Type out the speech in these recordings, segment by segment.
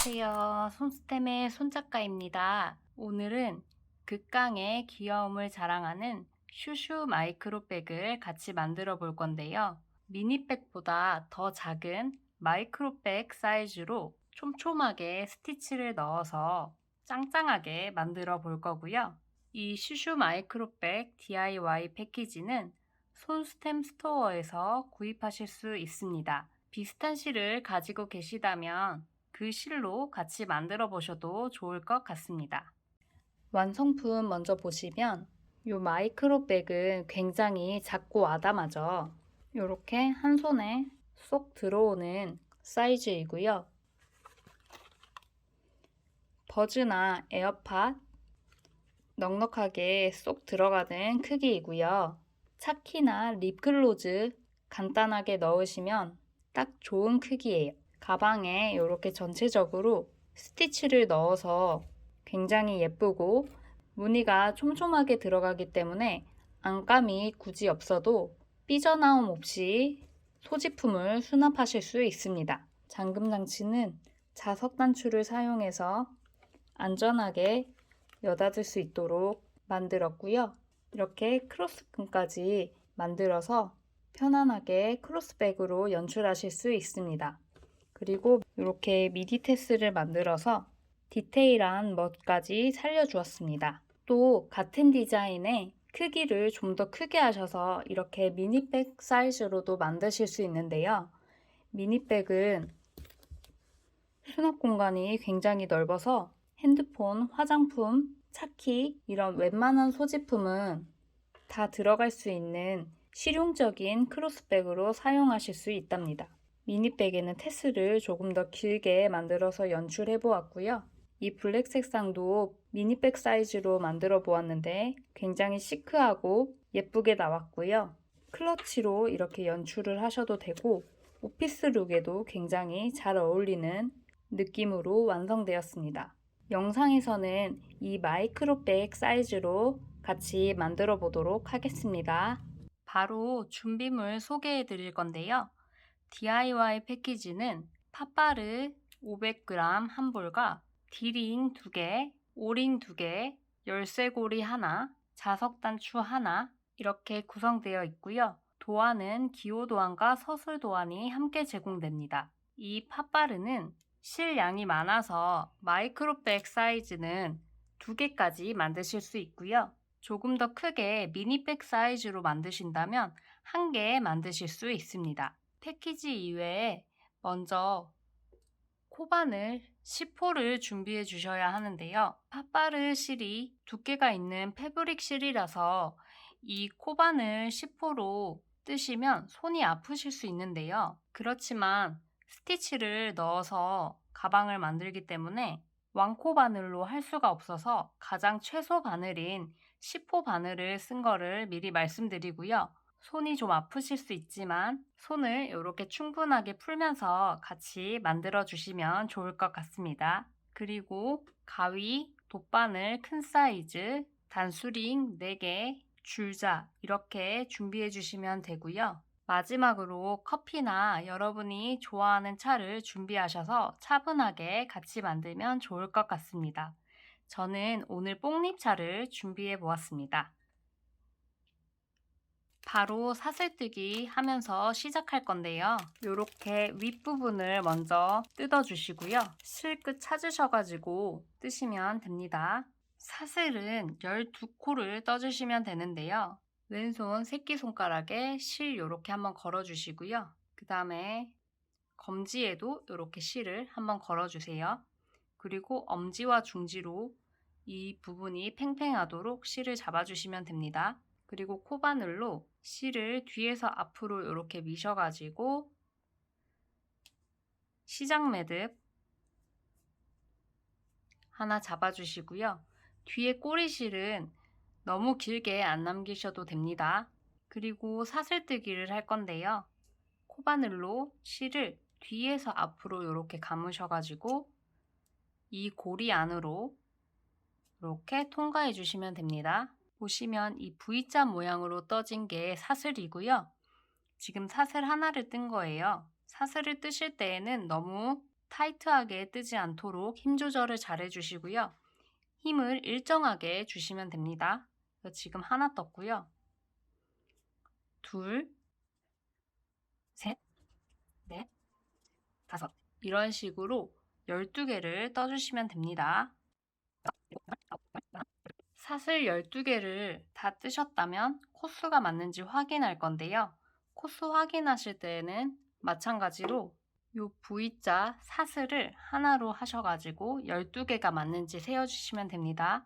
안녕하세요. 손스템의 손작가입니다. 오늘은 극강의 귀여움을 자랑하는 슈슈 마이크로백을 같이 만들어 볼 건데요. 미니백보다 더 작은 마이크로백 사이즈로 촘촘하게 스티치를 넣어서 짱짱하게 만들어 볼 거고요. 이 슈슈 마이크로백 DIY 패키지는 손스템 스토어에서 구입하실 수 있습니다. 비슷한 실을 가지고 계시다면 그 실로 같이 만들어 보셔도 좋을 것 같습니다. 완성품 먼저 보시면 이 마이크로백은 굉장히 작고 아담하죠. 이렇게 한 손에 쏙 들어오는 사이즈이고요. 버즈나 에어팟 넉넉하게 쏙 들어가는 크기이고요. 차키나 립글로즈 간단하게 넣으시면 딱 좋은 크기예요. 가방에 이렇게 전체적으로 스티치를 넣어서 굉장히 예쁘고 무늬가 촘촘하게 들어가기 때문에 안감이 굳이 없어도 삐져나옴 없이 소지품을 수납하실 수 있습니다. 잠금 장치는 자석 단추를 사용해서 안전하게 여닫을 수 있도록 만들었고요. 이렇게 크로스끈까지 만들어서 편안하게 크로스백으로 연출하실 수 있습니다. 그리고 이렇게 미디테스를 만들어서 디테일한 멋까지 살려주었습니다. 또 같은 디자인의 크기를 좀 더 크게 하셔서 이렇게 미니백 사이즈로도 만드실 수 있는데요. 미니백은 수납 공간이 굉장히 넓어서 핸드폰, 화장품, 차키 이런 웬만한 소지품은 다 들어갈 수 있는 실용적인 크로스백으로 사용하실 수 있답니다. 미니백에는 테스를 조금 더 길게 만들어서 연출해 보았고요. 이 블랙 색상도 미니백 사이즈로 만들어 보았는데 굉장히 시크하고 예쁘게 나왔고요. 클러치로 이렇게 연출을 하셔도 되고 오피스 룩에도 굉장히 잘 어울리는 느낌으로 완성되었습니다. 영상에서는 이 마이크로백 사이즈로 같이 만들어 보도록 하겠습니다. 바로 준비물 소개해 드릴 건데요. DIY 패키지는 팥바르 500g 한 볼과 디링 2개, 오링 2개, 열쇠고리 하나, 자석단추 하나 이렇게 구성되어 있고요. 도안은 기호도안과 서술도안이 함께 제공됩니다. 이 팥바르는 실량이 많아서 마이크로백 사이즈는 2개까지 만드실 수 있고요. 조금 더 크게 미니백 사이즈로 만드신다면 1개 만드실 수 있습니다. 패키지 이외에 먼저 코바늘 10호를 준비해 주셔야 하는데요. 팥바르 실이 두께가 있는 패브릭 실이라서 이 코바늘 10호로 뜨시면 손이 아프실 수 있는데요. 그렇지만 스티치를 넣어서 가방을 만들기 때문에 왕코 바늘로 할 수가 없어서 가장 최소 바늘인 10호 바늘을 쓴 거를 미리 말씀드리고요. 손이 좀 아프실 수 있지만 손을 이렇게 충분하게 풀면서 같이 만들어 주시면 좋을 것 같습니다. 그리고 가위, 돗바늘 큰 사이즈, 단수링 4개, 줄자 이렇게 준비해 주시면 되고요. 마지막으로 커피나 여러분이 좋아하는 차를 준비하셔서 차분하게 같이 만들면 좋을 것 같습니다. 저는 오늘 뽕잎차를 준비해 보았습니다. 바로 사슬뜨기 하면서 시작할 건데요. 이렇게 윗부분을 먼저 뜯어 주시고요. 실끝 찾으셔가지고 뜨시면 됩니다. 사슬은 12코를 떠주시면 되는데요. 왼손 새끼손가락에 실 이렇게 한번 걸어 주시고요. 그 다음에 검지에도 이렇게 실을 한번 걸어 주세요. 그리고 엄지와 중지로 이 부분이 팽팽하도록 실을 잡아 주시면 됩니다. 그리고 코바늘로 실을 뒤에서 앞으로 이렇게 미셔가지고 시작 매듭 하나 잡아주시고요. 뒤에 꼬리실은 너무 길게 안 남기셔도 됩니다. 그리고 사슬뜨기를 할 건데요. 코바늘로 실을 뒤에서 앞으로 이렇게 감으셔가지고 이 고리 안으로 이렇게 통과해 주시면 됩니다. 보시면 이 V자 모양으로 떠진 게 사슬이고요. 지금 사슬 하나를 뜬 거예요. 사슬을 뜨실 때에는 너무 타이트하게 뜨지 않도록 힘 조절을 잘 해주시고요. 힘을 일정하게 주시면 됩니다. 지금 하나 떴고요. 둘, 셋, 넷, 다섯. 이런 식으로 12개를 떠주시면 됩니다. 사슬 12개를 다 뜨셨다면 코수가 맞는지 확인할 건데요. 코수 확인하실 때에는 마찬가지로 이 V자 사슬을 하나로 하셔가지고 12개가 맞는지 세어주시면 됩니다.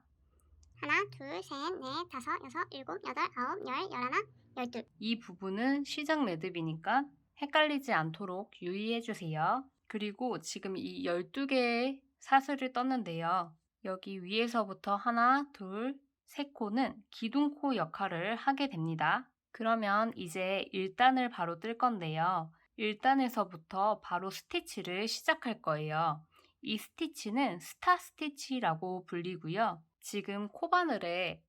하나, 둘, 셋, 넷, 다섯, 여섯, 일곱, 여덟, 아홉, 열, 열하나, 열둘. 이 부분은 시작 매듭이니까 헷갈리지 않도록 유의해주세요. 그리고 지금 이 12개의 사슬을 떴는데요. 여기 위에서부터 하나, 둘, 세 코는 기둥코 역할을 하게 됩니다. 그러면 이제 1단을 바로 뜰 건데요. 1단에서부터 바로 스티치를 시작할 거예요. 이 스티치는 스타 스티치라고 불리고요. 지금 코바늘에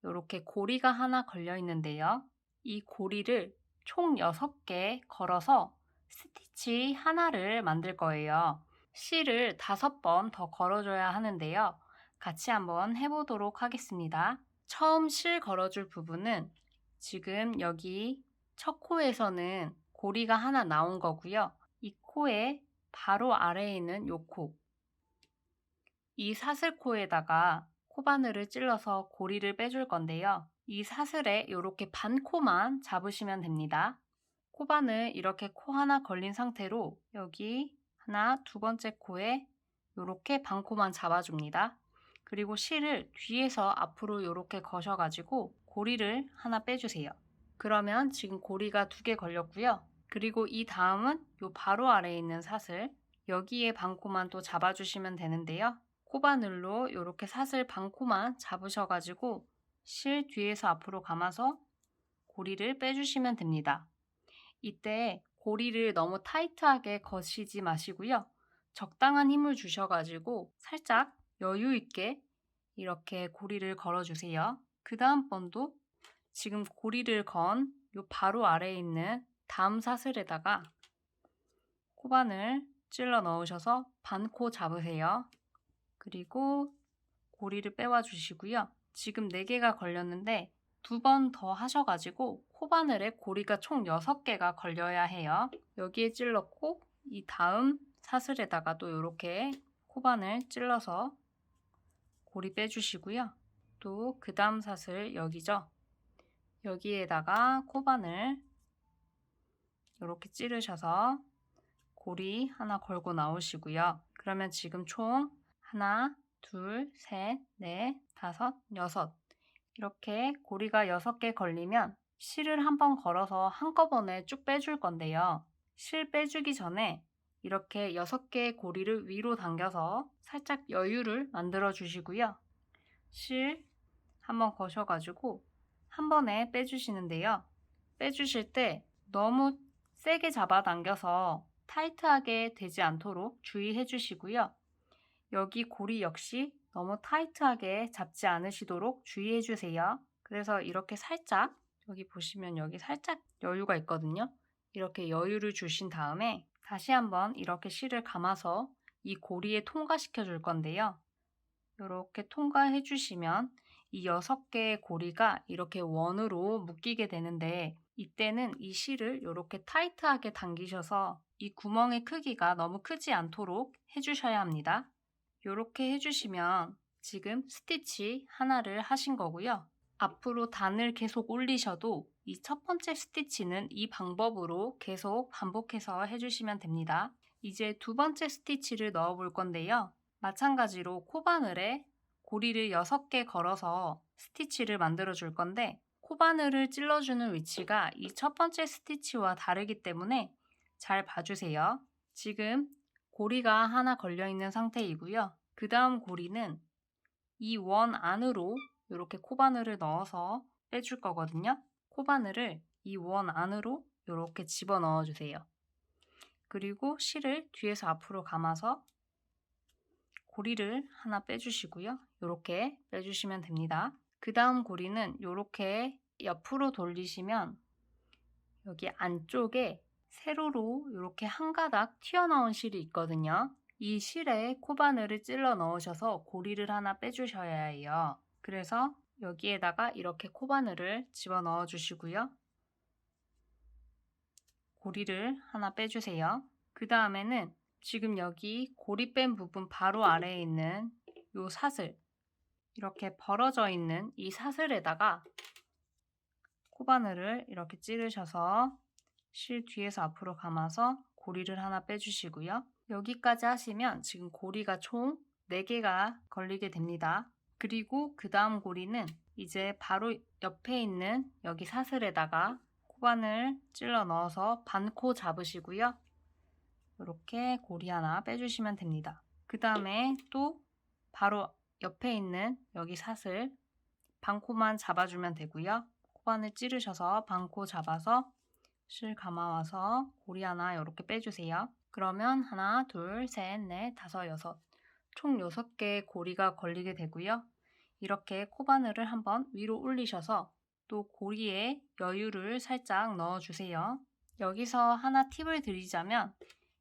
이렇게 고리가 하나 걸려 있는데요. 이 고리를 총 6개 걸어서 스티치 하나를 만들 거예요. 실을 5번 더 걸어줘야 하는데요. 같이 한번 해보도록 하겠습니다. 처음 실 걸어줄 부분은 지금 여기 첫 코에서는 고리가 하나 나온 거고요. 이 코의 바로 아래에 있는 요 코, 이 사슬코에다가 코바늘을 찔러서 고리를 빼줄 건데요. 이 사슬에 이렇게 반 코만 잡으시면 됩니다. 코바늘 이렇게 코 하나 걸린 상태로 여기 하나, 두 번째 코에 이렇게 반 코만 잡아줍니다. 그리고 실을 뒤에서 앞으로 이렇게 거셔가지고 고리를 하나 빼주세요. 그러면 지금 고리가 2개 걸렸고요. 그리고 이 다음은 요 바로 아래에 있는 사슬, 여기에 반 코만 또 잡아주시면 되는데요. 코바늘로 이렇게 사슬 반 코만 잡으셔가지고 실 뒤에서 앞으로 감아서 고리를 빼주시면 됩니다. 이때 고리를 너무 타이트하게 거시지 마시고요. 적당한 힘을 주셔가지고 살짝 여유 있게 이렇게 고리를 걸어주세요. 그 다음 번도 지금 고리를 건 요 바로 아래에 있는 다음 사슬에다가 코바늘 찔러 넣으셔서 반코 잡으세요. 그리고 고리를 빼와 주시고요. 지금 4개가 걸렸는데 2번 더 하셔가지고 코바늘에 고리가 총 6개가 걸려야 해요. 여기에 찔렀고 이 다음 사슬에다가 또 이렇게 코바늘 찔러서 고리 빼주시고요. 또 그 다음 사슬 여기죠. 여기에다가 코바늘 이렇게 찌르셔서 고리 하나 걸고 나오시고요. 그러면 지금 총 하나, 둘, 셋, 넷, 다섯, 여섯 이렇게 고리가 6개 걸리면 실을 한번 걸어서 한꺼번에 쭉 빼줄 건데요. 실 빼주기 전에 이렇게 6개의 고리를 위로 당겨서 살짝 여유를 만들어 주시고요. 실 한번 거셔가지고 한 번에 빼주시는데요. 빼주실 때 너무 세게 잡아당겨서 타이트하게 되지 않도록 주의해 주시고요. 여기 고리 역시 너무 타이트하게 잡지 않으시도록 주의해 주세요. 그래서 이렇게 살짝 여기 보시면 여기 살짝 여유가 있거든요. 이렇게 여유를 주신 다음에 다시 한번 이렇게 실을 감아서 이 고리에 통과시켜 줄 건데요. 이렇게 통과해 주시면 이 6개의 고리가 이렇게 원으로 묶이게 되는데 이때는 이 실을 이렇게 타이트하게 당기셔서 이 구멍의 크기가 너무 크지 않도록 해주셔야 합니다. 이렇게 해주시면 지금 스티치 하나를 하신 거고요. 앞으로 단을 계속 올리셔도 이 첫 번째 스티치는 이 방법으로 계속 반복해서 해주시면 됩니다. 이제 두 번째 스티치를 넣어 볼 건데요. 마찬가지로 코바늘에 고리를 6개 걸어서 스티치를 만들어 줄 건데 코바늘을 찔러주는 위치가 이 첫 번째 스티치와 다르기 때문에 잘 봐주세요. 지금 고리가 하나 걸려 있는 상태이고요. 그 다음 고리는 이 원 안으로 이렇게 코바늘을 넣어서 빼줄 거거든요. 코바늘을 이 원 안으로 이렇게 집어 넣어 주세요. 그리고 실을 뒤에서 앞으로 감아서 고리를 하나 빼주시고요. 이렇게 빼주시면 됩니다. 그 다음 고리는 이렇게 옆으로 돌리시면 여기 안쪽에 세로로 이렇게 한 가닥 튀어나온 실이 있거든요. 이 실에 코바늘을 찔러 넣으셔서 고리를 하나 빼주셔야 해요. 그래서 여기에다가 이렇게 코바늘을 집어넣어 주시고요. 고리를 하나 빼주세요. 그 다음에는 지금 여기 고리 뺀 부분 바로 아래에 있는 이 사슬, 이렇게 벌어져 있는 이 사슬에다가 코바늘을 이렇게 찌르셔서 실 뒤에서 앞으로 감아서 고리를 하나 빼주시고요. 여기까지 하시면 지금 고리가 총 4개가 걸리게 됩니다. 그리고 그 다음 고리는 이제 바로 옆에 있는 여기 사슬에다가 코바늘 찔러 넣어서 반코 잡으시고요. 이렇게 고리 하나 빼주시면 됩니다. 그 다음에 또 바로 옆에 있는 여기 사슬 반코만 잡아주면 되고요. 코바늘 찌르셔서 반코 잡아서 실 감아와서 고리 하나 이렇게 빼주세요. 그러면 하나, 둘, 셋, 넷, 다섯, 여섯 총 6개의 고리가 걸리게 되고요. 이렇게 코바늘을 한번 위로 올리셔서 또 고리에 여유를 살짝 넣어주세요. 여기서 하나 팁을 드리자면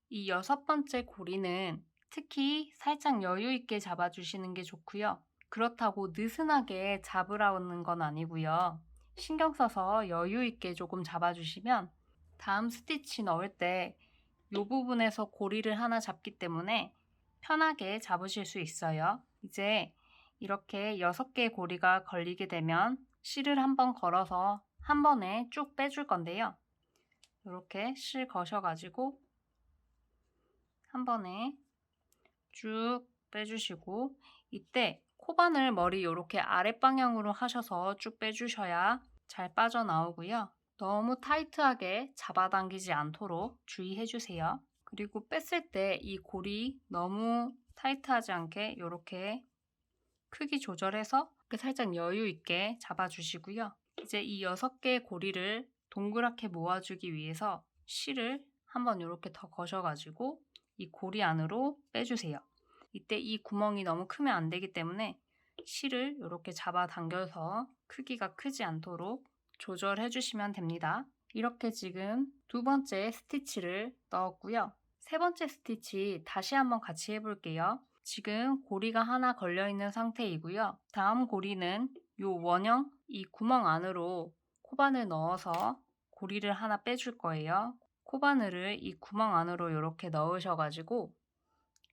이 6번째 고리는 특히 살짝 여유 있게 잡아주시는 게 좋고요. 그렇다고 느슨하게 잡으라는 건 아니고요. 신경 써서 여유 있게 조금 잡아주시면 다음 스티치 넣을 때 이 부분에서 고리를 하나 잡기 때문에 편하게 잡으실 수 있어요. 이제 이렇게 6개의 고리가 걸리게 되면 실을 한번 걸어서 한 번에 쭉 빼줄 건데요. 이렇게 실 거셔가지고 한 번에 쭉 빼주시고 이때 코바늘 머리 이렇게 아랫방향으로 하셔서 쭉 빼주셔야 잘 빠져나오고요. 너무 타이트하게 잡아당기지 않도록 주의해주세요. 그리고 뺐을 때 이 고리 너무 타이트하지 않게 이렇게 크기 조절해서 살짝 여유 있게 잡아주시고요. 이제 이 6개의 고리를 동그랗게 모아주기 위해서 실을 한번 이렇게 더 거셔가지고 이 고리 안으로 빼주세요. 이때 이 구멍이 너무 크면 안 되기 때문에 실을 이렇게 잡아당겨서 크기가 크지 않도록 조절해 주시면 됩니다. 이렇게 지금 2번째 스티치를 넣었고요. 3번째 스티치 다시 한번 같이 해볼게요. 지금 고리가 하나 걸려있는 상태이고요. 다음 고리는 이 원형 이 구멍 안으로 코바늘 넣어서 고리를 하나 빼줄 거예요. 코바늘을 이 구멍 안으로 이렇게 넣으셔가지고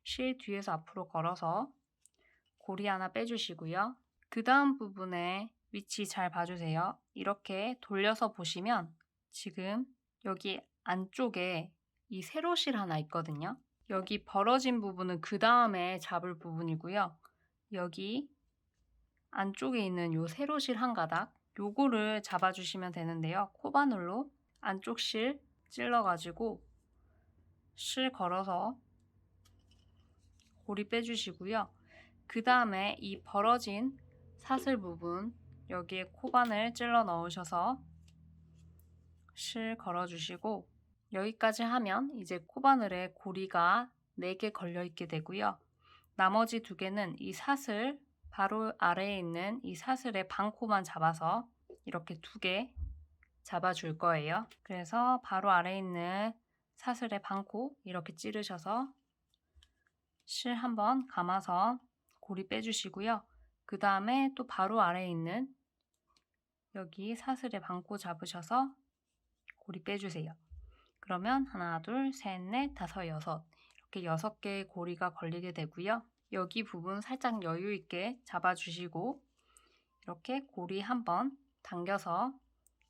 실 뒤에서 앞으로 걸어서 고리 하나 빼주시고요. 그 다음 부분에 위치 잘 봐주세요. 이렇게 돌려서 보시면 지금 여기 안쪽에 이 세로실 하나 있거든요. 여기 벌어진 부분은 그 다음에 잡을 부분이고요. 여기 안쪽에 있는 요 세로실 한 가닥 요거를 잡아주시면 되는데요. 코바늘로 안쪽 실 찔러가지고 실 걸어서 고리 빼주시고요. 그 다음에 이 벌어진 사슬 부분 여기에 코바늘 찔러 넣으셔서 실 걸어주시고 여기까지 하면 이제 코바늘에 고리가 4개 걸려 있게 되고요. 나머지 2개는 이 사슬 바로 아래에 있는 이 사슬의 반코만 잡아서 이렇게 2개 잡아줄 거예요. 그래서 바로 아래에 있는 사슬의 반코 이렇게 찌르셔서 실 한번 감아서 고리 빼주시고요. 그 다음에 또 바로 아래에 있는 여기 사슬의 반코 잡으셔서 고리 빼주세요. 그러면 하나, 둘, 셋, 넷, 다섯, 여섯 이렇게 6개의 고리가 걸리게 되고요. 여기 부분 살짝 여유 있게 잡아주시고 이렇게 고리 한번 당겨서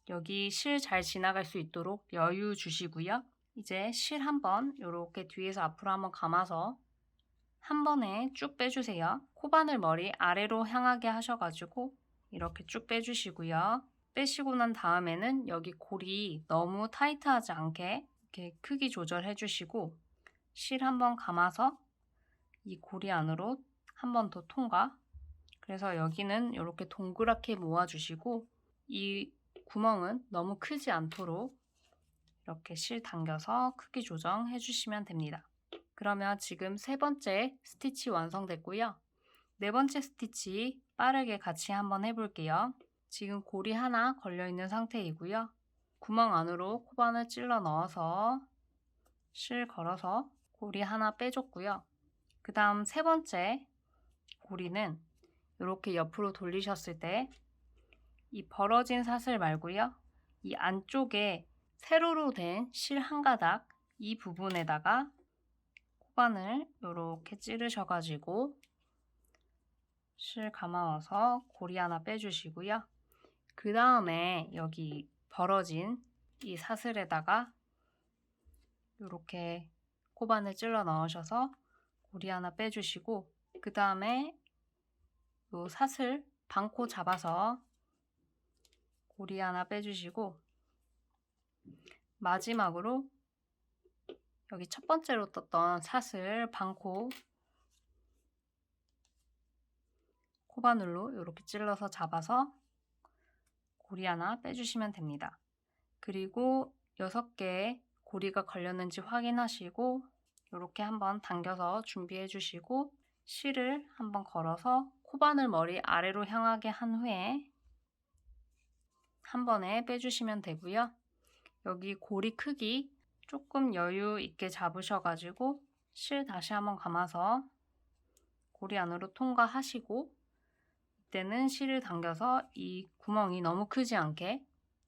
여기 실 잘 지나갈 수 있도록 여유 주시고요. 이제 실 한번 이렇게 뒤에서 앞으로 한번 감아서 한 번에 쭉 빼주세요. 코바늘 머리 아래로 향하게 하셔가지고 이렇게 쭉 빼주시고요. 빼시고 난 다음에는 여기 고리 너무 타이트하지 않게 이렇게 크기 조절해 주시고 실 한번 감아서 이 고리 안으로 한 번 더 통과. 그래서 여기는 이렇게 동그랗게 모아주시고 이 구멍은 너무 크지 않도록 이렇게 실 당겨서 크기 조정해 주시면 됩니다. 그러면 지금 3번째 스티치 완성됐고요. 4번째 스티치 빠르게 같이 한번 해볼게요. 지금 고리 하나 걸려있는 상태이고요. 구멍 안으로 코바늘 찔러 넣어서 실 걸어서 고리 하나 빼줬고요. 그 다음 세 번째 고리는 이렇게 옆으로 돌리셨을 때 이 벌어진 사슬 말고요. 이 안쪽에 세로로 된 실 한 가닥 이 부분에다가 코바늘 이렇게 찌르셔가지고 실 감아와서 고리 하나 빼주시고요. 그 다음에 여기 벌어진 이 사슬에다가 이렇게 코바늘 찔러 넣으셔서 고리 하나 빼주시고 그 다음에 요 사슬 반코 잡아서 고리 하나 빼주시고 마지막으로 여기 첫 번째로 떴던 사슬 반코 코바늘로 이렇게 찔러서 잡아서 고리 하나 빼주시면 됩니다. 그리고 6개의 고리가 걸렸는지 확인하시고 이렇게 한번 당겨서 준비해 주시고 실을 한번 걸어서 코바늘 머리 아래로 향하게 한 후에 한 번에 빼주시면 되고요. 여기 고리 크기 조금 여유 있게 잡으셔가지고 실 다시 한번 감아서 고리 안으로 통과하시고 이때는 실을 당겨서 이 구멍이 너무 크지 않게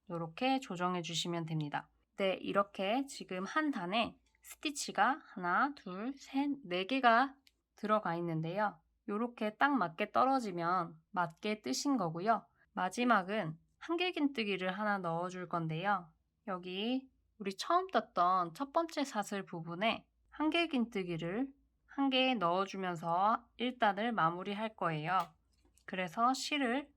이렇게 조정해 주시면 됩니다. 네, 이렇게 지금 한 단에 스티치가 하나, 둘, 셋, 4개가 들어가 있는데요. 이렇게 딱 맞게 떨어지면 맞게 뜨신 거고요. 마지막은 한길긴뜨기를 하나 넣어줄 건데요. 여기 우리 처음 떴던 첫 번째 사슬 부분에 한길긴뜨기를 한 개 넣어주면서 1단을 마무리할 거예요. 그래서 실을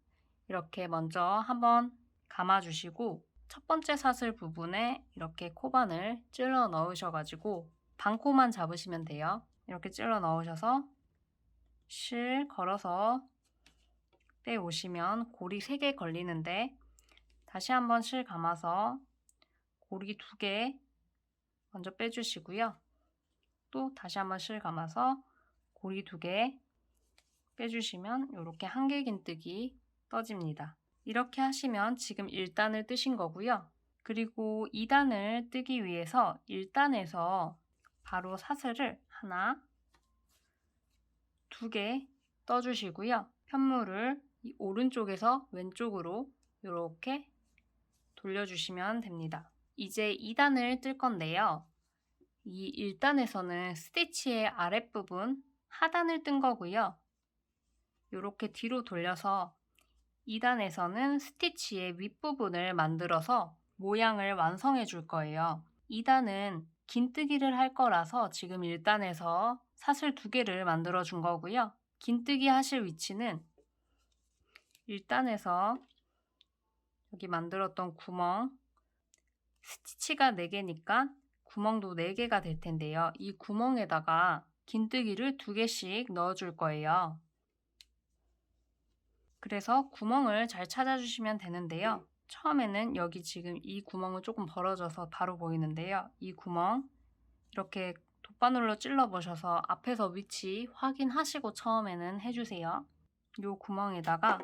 이렇게 먼저 한번 감아주시고 첫 번째 사슬 부분에 이렇게 코바늘 찔러 넣으셔가지고 반코만 잡으시면 돼요. 이렇게 찔러 넣으셔서 실 걸어서 빼오시면 고리 3개 걸리는데 다시 한번 실 감아서 고리 2개 먼저 빼주시고요. 또 다시 한번 실 감아서 고리 2개 빼주시면 이렇게 한길긴뜨기 떠집니다. 이렇게 하시면 지금 1단을 뜨신 거고요. 그리고 2단을 뜨기 위해서 1단에서 바로 사슬을 하나, 2개 떠주시고요. 편물을 이 오른쪽에서 왼쪽으로 이렇게 돌려주시면 됩니다. 이제 2단을 뜰 건데요. 이 1단에서는 스티치의 아랫부분 하단을 뜬 거고요. 이렇게 뒤로 돌려서 2단에서는 스티치의 윗부분을 만들어서 모양을 완성해 줄 거예요. 2단은 긴뜨기를 할 거라서 지금 1단에서 사슬 2개를 만들어 준 거고요. 긴뜨기 하실 위치는 1단에서 여기 만들었던 구멍, 스티치가 4개니까 구멍도 4개가 될 텐데요. 이 구멍에다가 긴뜨기를 2개씩 넣어 줄 거예요. 그래서 구멍을 잘 찾아주시면 되는데요. 처음에는 여기 지금 이 구멍은 조금 벌어져서 바로 보이는데요. 이 구멍 이렇게 돗바늘로 찔러 보셔서 앞에서 위치 확인하시고 처음에는 해주세요. 이 구멍에다가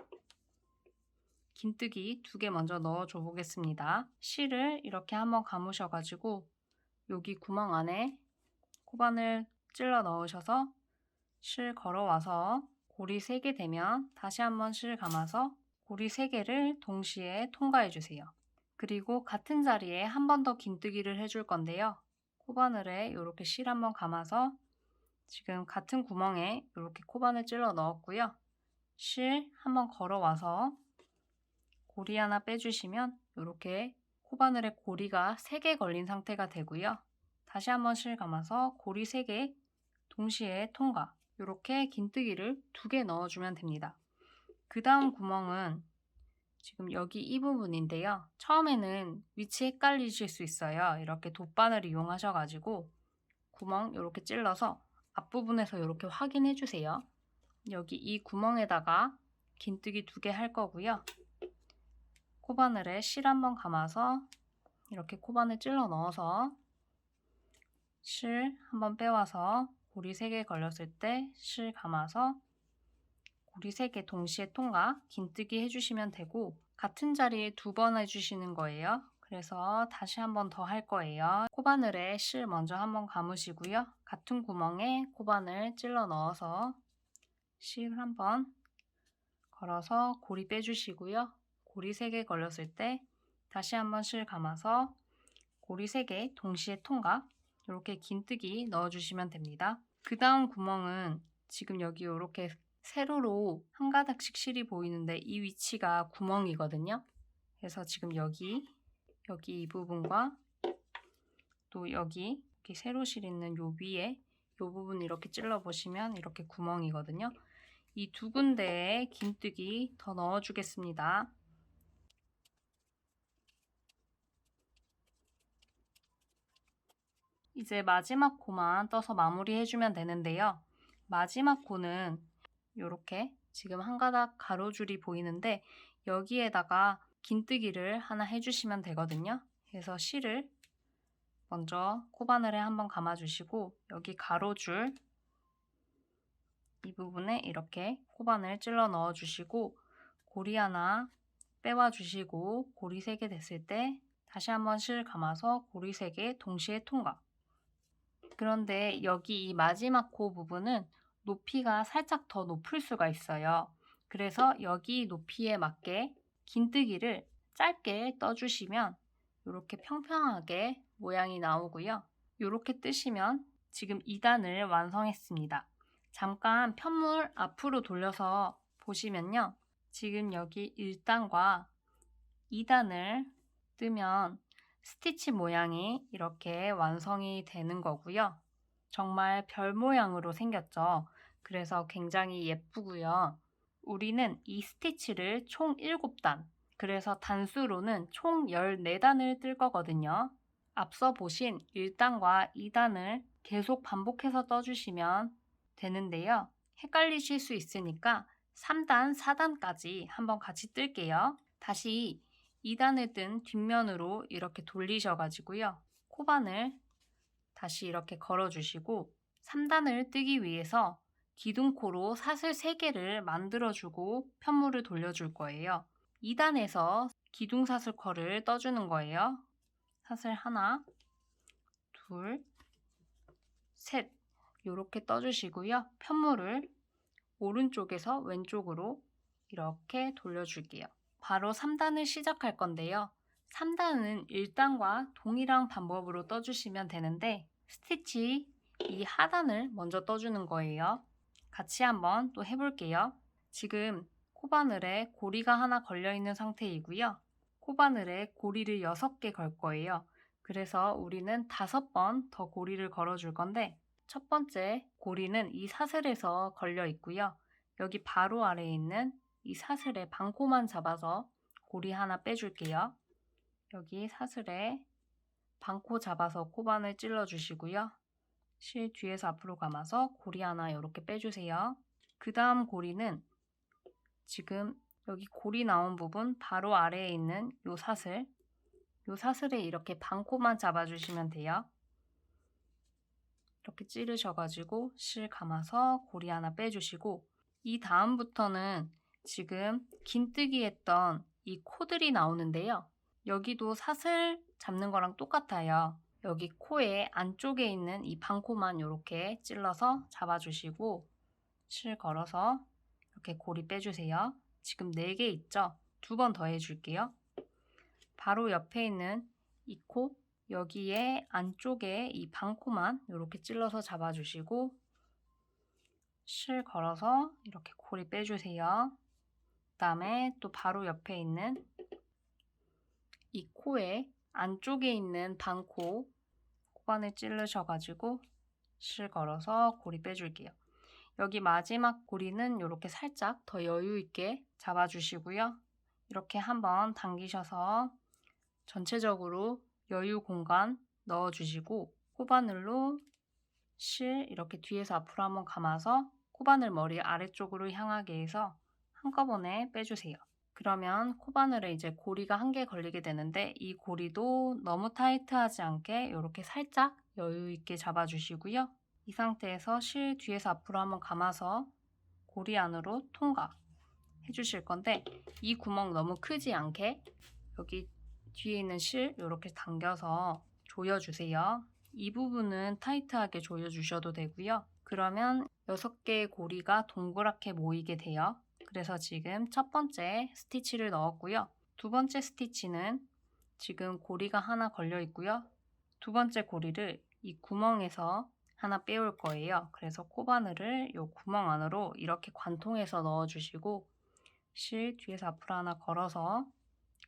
긴뜨기 2개 먼저 넣어줘 보겠습니다. 실을 이렇게 한번 감으셔가지고 여기 구멍 안에 코바늘 찔러 넣으셔서 실 걸어와서 고리 3개 되면 다시 한번 실 감아서 고리 3개를 동시에 통과해 주세요. 그리고 같은 자리에 한 번 더 긴뜨기를 해줄 건데요. 코바늘에 이렇게 실 한번 감아서 지금 같은 구멍에 이렇게 코바늘 찔러 넣었고요. 실 한번 걸어와서 고리 하나 빼주시면 이렇게 코바늘에 고리가 3개 걸린 상태가 되고요. 다시 한번 실 감아서 고리 3개 동시에 통과. 이렇게 긴뜨기를 2개 넣어주면 됩니다. 그 다음 구멍은 지금 여기 이 부분인데요. 처음에는 위치 헷갈리실 수 있어요. 이렇게 돗바늘 이용하셔가지고 구멍 이렇게 찔러서 앞부분에서 이렇게 확인해 주세요. 여기 이 구멍에다가 긴뜨기 2개 할 거고요. 코바늘에 실 한번 감아서 이렇게 코바늘 찔러 넣어서 실 한번 빼와서 고리 3개 걸렸을 때 실 감아서 고리 3개 동시에 통과 긴뜨기 해주시면 되고 같은 자리에 2번 해주시는 거예요. 그래서 다시 한 번 더 할 거예요. 코바늘에 실 먼저 한번 감으시고요. 같은 구멍에 코바늘 찔러 넣어서 실 한번 걸어서 고리 빼주시고요. 고리 3개 걸렸을 때 다시 한번 실 감아서 고리 3개 동시에 통각, 이렇게 긴뜨기 넣어주시면 됩니다. 그 다음 구멍은 지금 여기 이렇게 세로로 한 가닥씩 실이 보이는데 이 위치가 구멍이거든요. 그래서 지금 여기 이 부분과 또 여기 이렇게 세로 실 있는 요 위에 요 부분 이렇게 찔러 보시면 이렇게 구멍이거든요. 이 두 군데에 긴뜨기 더 넣어주겠습니다. 이제 마지막 코만 떠서 마무리해주면 되는데요. 마지막 코는 이렇게 지금 한 가닥 가로줄이 보이는데 여기에다가 긴뜨기를 하나 해주시면 되거든요. 그래서 실을 먼저 코바늘에 한번 감아주시고 여기 가로줄 이 부분에 이렇게 코바늘 찔러 넣어주시고 고리 하나 빼와주시고 고리 3개 됐을 때 다시 한번 실 감아서 고리 3개 동시에 통각. 그런데 여기 이 마지막 코 부분은 높이가 살짝 더 높을 수가 있어요. 그래서 여기 높이에 맞게 긴뜨기를 짧게 떠주시면 이렇게 평평하게 모양이 나오고요. 이렇게 뜨시면 지금 2단을 완성했습니다. 잠깐 편물 앞으로 돌려서 보시면요. 지금 여기 1단과 2단을 뜨면 스티치 모양이 이렇게 완성이 되는 거고요. 정말 별 모양으로 생겼죠. 그래서 굉장히 예쁘고요. 우리는 이 스티치를 총 7단, 그래서 단수로는 총 14단을 뜰 거거든요. 앞서 보신 1단과 2단을 계속 반복해서 떠주시면 되는데요. 헷갈리실 수 있으니까 3단, 4단까지 한번 같이 뜰게요. 다시 2단을 뜬 뒷면으로 이렇게 돌리셔가지고요. 코바늘 다시 이렇게 걸어주시고 3단을 뜨기 위해서 기둥코로 사슬 3개를 만들어주고 편물을 돌려줄 거예요. 2단에서 기둥사슬 컬을 떠주는 거예요. 사슬 하나, 둘, 셋 이렇게 떠주시고요. 편물을 오른쪽에서 왼쪽으로 이렇게 돌려줄게요. 바로 3단을 시작할 건데요. 3단은 1단과 동일한 방법으로 떠주시면 되는데 스티치 이 하단을 먼저 떠주는 거예요. 같이 한번 또 해볼게요. 지금 코바늘에 고리가 하나 걸려있는 상태이고요. 코바늘에 고리를 6개 걸 거예요. 그래서 우리는 5번 더 고리를 걸어줄 건데 첫 번째 고리는 이 사슬에서 걸려 있고요. 여기 바로 아래에 있는 이 사슬의 반코만 잡아서 고리 하나 빼줄게요. 여기 사슬에 반코 잡아서 코바늘 찔러 주시고요. 실 뒤에서 앞으로 감아서 고리 하나 이렇게 빼주세요. 그 다음 고리는 지금 여기 고리 나온 부분 바로 아래에 있는 요 사슬에 이렇게 반코만 잡아주시면 돼요. 이렇게 찌르셔가지고 실 감아서 고리 하나 빼주시고 이 다음부터는 지금 긴뜨기 했던 이 코들이 나오는데요. 여기도 사슬 잡는 거랑 똑같아요. 여기 코의 안쪽에 있는 이 반코만 이렇게 찔러서 잡아주시고 실 걸어서 이렇게 고리 빼주세요. 지금 4개 있죠? 2번 더 해줄게요. 바로 옆에 있는 이 코, 여기에 안쪽에 이 반코만 이렇게 찔러서 잡아주시고 실 걸어서 이렇게 고리 빼주세요. 그 다음에 또 바로 옆에 있는 이 코에 안쪽에 있는 반코 코바늘 찌르셔가지고 실 걸어서 고리 빼줄게요. 여기 마지막 고리는 이렇게 살짝 더 여유 있게 잡아주시고요. 이렇게 한번 당기셔서 전체적으로 여유 공간 넣어주시고 코바늘로 실 이렇게 뒤에서 앞으로 한번 감아서 코바늘 머리 아래쪽으로 향하게 해서 한꺼번에 빼주세요. 그러면 코바늘에 이제 고리가 1개 걸리게 되는데 이 고리도 너무 타이트하지 않게 이렇게 살짝 여유 있게 잡아주시고요. 이 상태에서 실 뒤에서 앞으로 한번 감아서 고리 안으로 통각 해주실 건데 이 구멍 너무 크지 않게 여기 뒤에 있는 실 이렇게 당겨서 조여주세요. 이 부분은 타이트하게 조여주셔도 되고요. 그러면 6개의 고리가 동그랗게 모이게 돼요. 그래서 지금 첫 번째 스티치를 넣었고요. 두 번째 스티치는 지금 고리가 하나 걸려 있고요. 두 번째 고리를 이 구멍에서 하나 빼올 거예요. 그래서 코바늘을 이 구멍 안으로 이렇게 관통해서 넣어주시고 실 뒤에서 앞으로 하나 걸어서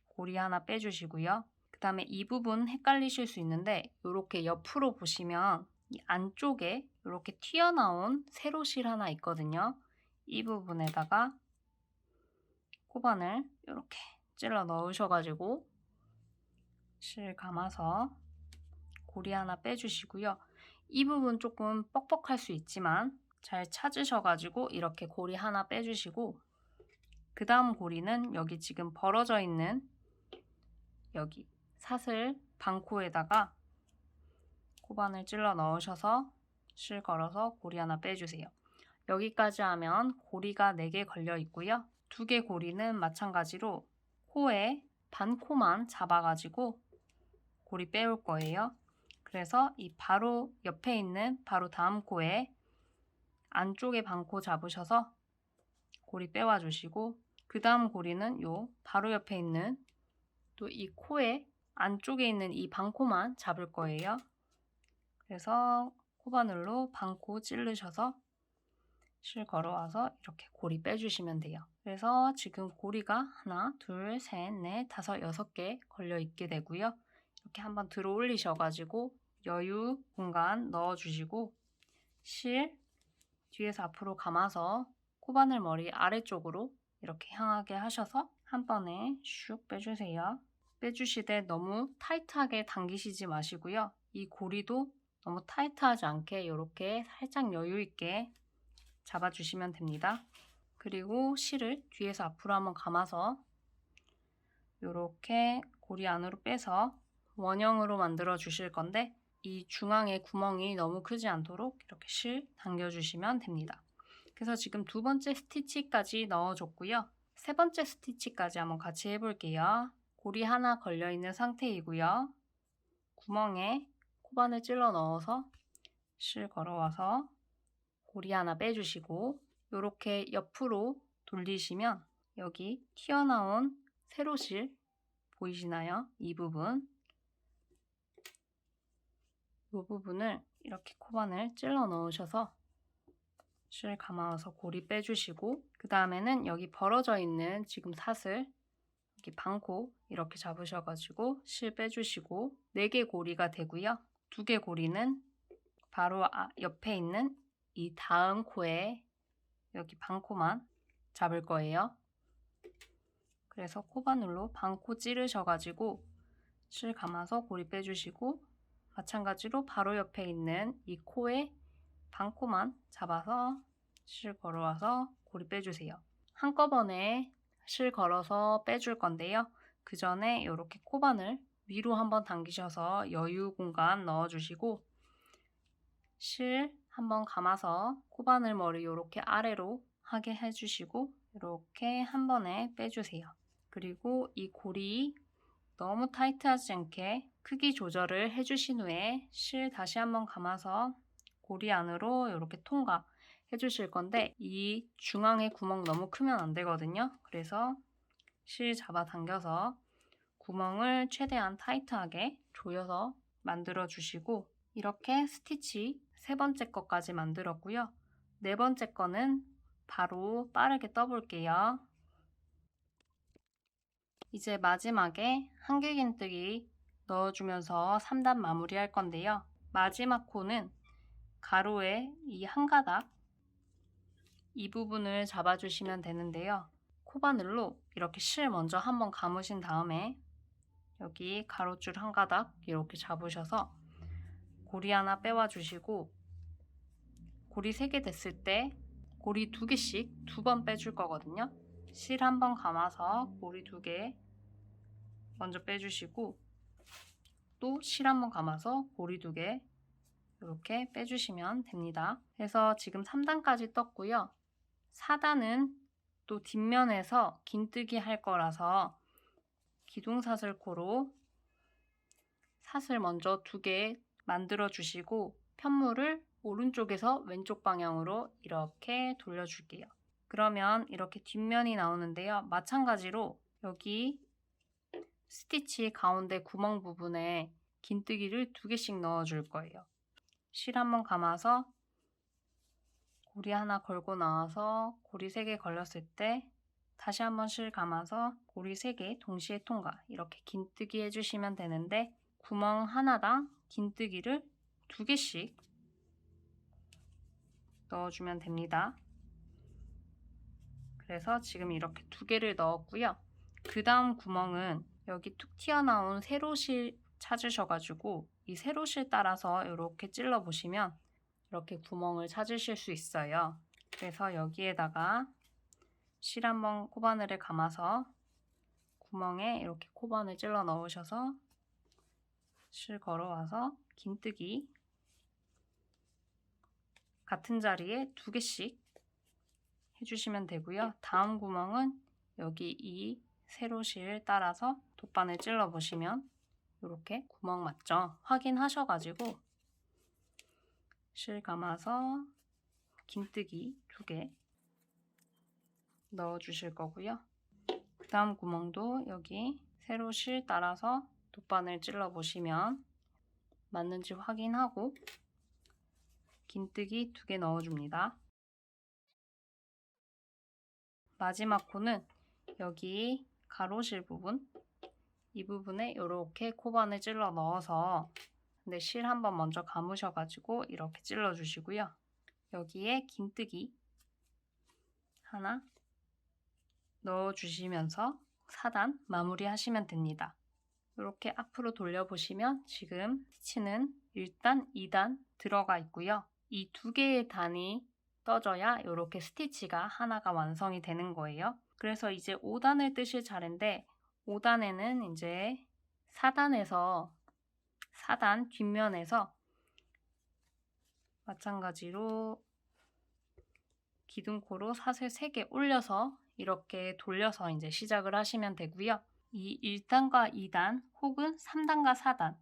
고리 하나 빼주시고요. 그 다음에 이 부분 헷갈리실 수 있는데 이렇게 옆으로 보시면 이 안쪽에 이렇게 튀어나온 세로실 하나 있거든요. 이 부분에다가 코바늘 이렇게 찔러 넣으셔가지고 실 감아서 고리 하나 빼주시고요. 이 부분 조금 뻑뻑할 수 있지만 잘 찾으셔가지고 이렇게 고리 하나 빼주시고 그 다음 고리는 여기 지금 벌어져 있는 여기 사슬 방코에다가 코바늘 찔러 넣으셔서 실 걸어서 고리 하나 빼주세요. 여기까지 하면 고리가 4개 걸려 있고요. 2개 고리는 마찬가지로 코에 반코만 잡아가지고 고리 빼올 거예요. 그래서 이 바로 옆에 있는 바로 다음 코에 안쪽에 반코 잡으셔서 고리 빼와 주시고 그 다음 고리는 요 바로 옆에 있는 또 이 코에 안쪽에 있는 이 반코만 잡을 거예요. 그래서 코바늘로 반코 찌르셔서 실 걸어와서 이렇게 고리 빼주시면 돼요. 그래서 지금 고리가 하나, 둘, 셋, 넷, 다섯, 6개 걸려 있게 되고요. 이렇게 한번 들어 올리셔가지고 여유 공간 넣어주시고 실 뒤에서 앞으로 감아서 코바늘 머리 아래쪽으로 이렇게 향하게 하셔서 한 번에 슉 빼주세요. 빼주시되 너무 타이트하게 당기시지 마시고요. 이 고리도 너무 타이트하지 않게 이렇게 살짝 여유 있게 잡아주시면 됩니다. 그리고 실을 뒤에서 앞으로 한번 감아서 이렇게 고리 안으로 빼서 원형으로 만들어 주실 건데 이 중앙에 구멍이 너무 크지 않도록 이렇게 실 당겨주시면 됩니다. 그래서 지금 두 번째 스티치까지 넣어줬고요. 세 번째 스티치까지 한번 같이 해볼게요. 고리 하나 걸려있는 상태이고요. 구멍에 코바늘 찔러 넣어서 실 걸어와서 고리 하나 빼주시고 이렇게 옆으로 돌리시면 여기 튀어나온 세로실 보이시나요? 이 부분 이 부분을 이렇게 코바늘 찔러 넣으셔서 실 감아서 고리 빼주시고 그 다음에는 여기 벌어져 있는 지금 사슬 여기 반코 이렇게 잡으셔가지고 실 빼주시고 4개 고리가 되고요. 2개 고리는 바로 옆에 있는 이 다음 코에 여기 반코만 잡을 거예요. 그래서 코바늘로 반코 찌르셔가지고 실 감아서 고리 빼주시고 마찬가지로 바로 옆에 있는 이 코에 반코만 잡아서 실 걸어와서 고리 빼주세요. 한꺼번에 실 걸어서 빼줄 건데요. 그 전에 이렇게 코바늘 위로 한번 당기셔서 여유 공간 넣어주시고 실 한번 감아서 코바늘 머리 이렇게 아래로 하게 해주시고 이렇게 한 번에 빼주세요. 그리고 이 고리 너무 타이트하지 않게 크기 조절을 해주신 후에 실 다시 한번 감아서 고리 안으로 이렇게 통과해 주실 건데 이 중앙에 구멍 너무 크면 안 되거든요. 그래서 실 잡아당겨서 구멍을 최대한 타이트하게 조여서 만들어 주시고 이렇게 스티치 세 번째 거까지 만들었고요. 네 번째 거는 바로 빠르게 떠볼게요. 이제 마지막에 한길긴뜨기 넣어주면서 3단 마무리할 건데요. 마지막 코는 가로에 이 한 가닥 이 부분을 잡아주시면 되는데요. 코바늘로 이렇게 실 먼저 한번 감으신 다음에 여기 가로줄 한 가닥 이렇게 잡으셔서 고리 하나 빼와 주시고 고리 3개 됐을 때 고리 2개씩 2번 빼줄 거거든요. 실 한 번 감아서 고리 2개 먼저 빼주시고 또 실 한 번 감아서 고리 2개 이렇게 빼주시면 됩니다. 그래서 지금 3단까지 떴고요. 4단은 또 뒷면에서 긴뜨기 할 거라서 기둥사슬코로 사슬 먼저 2개 만들어 주시고 편물을 오른쪽에서 왼쪽 방향으로 이렇게 돌려줄게요. 그러면 이렇게 뒷면이 나오는데요. 마찬가지로 여기 스티치 가운데 구멍 부분에 긴뜨기를 2개씩 넣어줄 거예요. 실 한번 감아서 고리 하나 걸고 나와서 고리 3개 걸렸을 때 다시 한번 실 감아서 고리 3개 동시에 통과. 이렇게 긴뜨기 해주시면 되는데 구멍 하나당 긴뜨기를 2개씩 넣어주면 됩니다. 그래서 지금 이렇게 2개를 넣었고요. 그 다음 구멍은 여기 툭 튀어나온 세로실 찾으셔가지고 이 세로실 따라서 이렇게 찔러 보시면 이렇게 구멍을 찾으실 수 있어요. 그래서 여기에다가 실 한번 코바늘을 감아서 구멍에 이렇게 코바늘 찔러 넣으셔서 실 걸어와서 긴뜨기 같은 자리에 2개씩 해주시면 되고요. 다음 구멍은 여기 이 세로실 따라서 돗바늘 찔러 보시면 이렇게 구멍 맞죠? 확인하셔가지고 실 감아서 긴뜨기 2개 넣어 주실 거고요. 그 다음 구멍도 여기 세로실 따라서 돗바늘 찔러 보시면 맞는지 확인하고 긴뜨기 2개 넣어 줍니다. 마지막 코는 여기 가로실 부분, 이 부분에 이렇게 코바늘 찔러 넣어서 근데 실 한번 먼저 감으셔가지고 이렇게 찔러 주시고요. 여기에 긴뜨기 하나 넣어 주시면서 4단 마무리 하시면 됩니다. 이렇게 앞으로 돌려보시면 지금 스티치는 1단, 2단 들어가 있고요. 이 2개의 단이 떠져야 이렇게 스티치가 하나가 완성이 되는 거예요. 그래서 이제 5단을 뜨실 차례인데 5단에는 이제 4단에서 4단 뒷면에서 마찬가지로 기둥코로 사슬 3개 올려서 이렇게 돌려서 이제 시작을 하시면 되고요. 이 1단과 2단 혹은 3단과 4단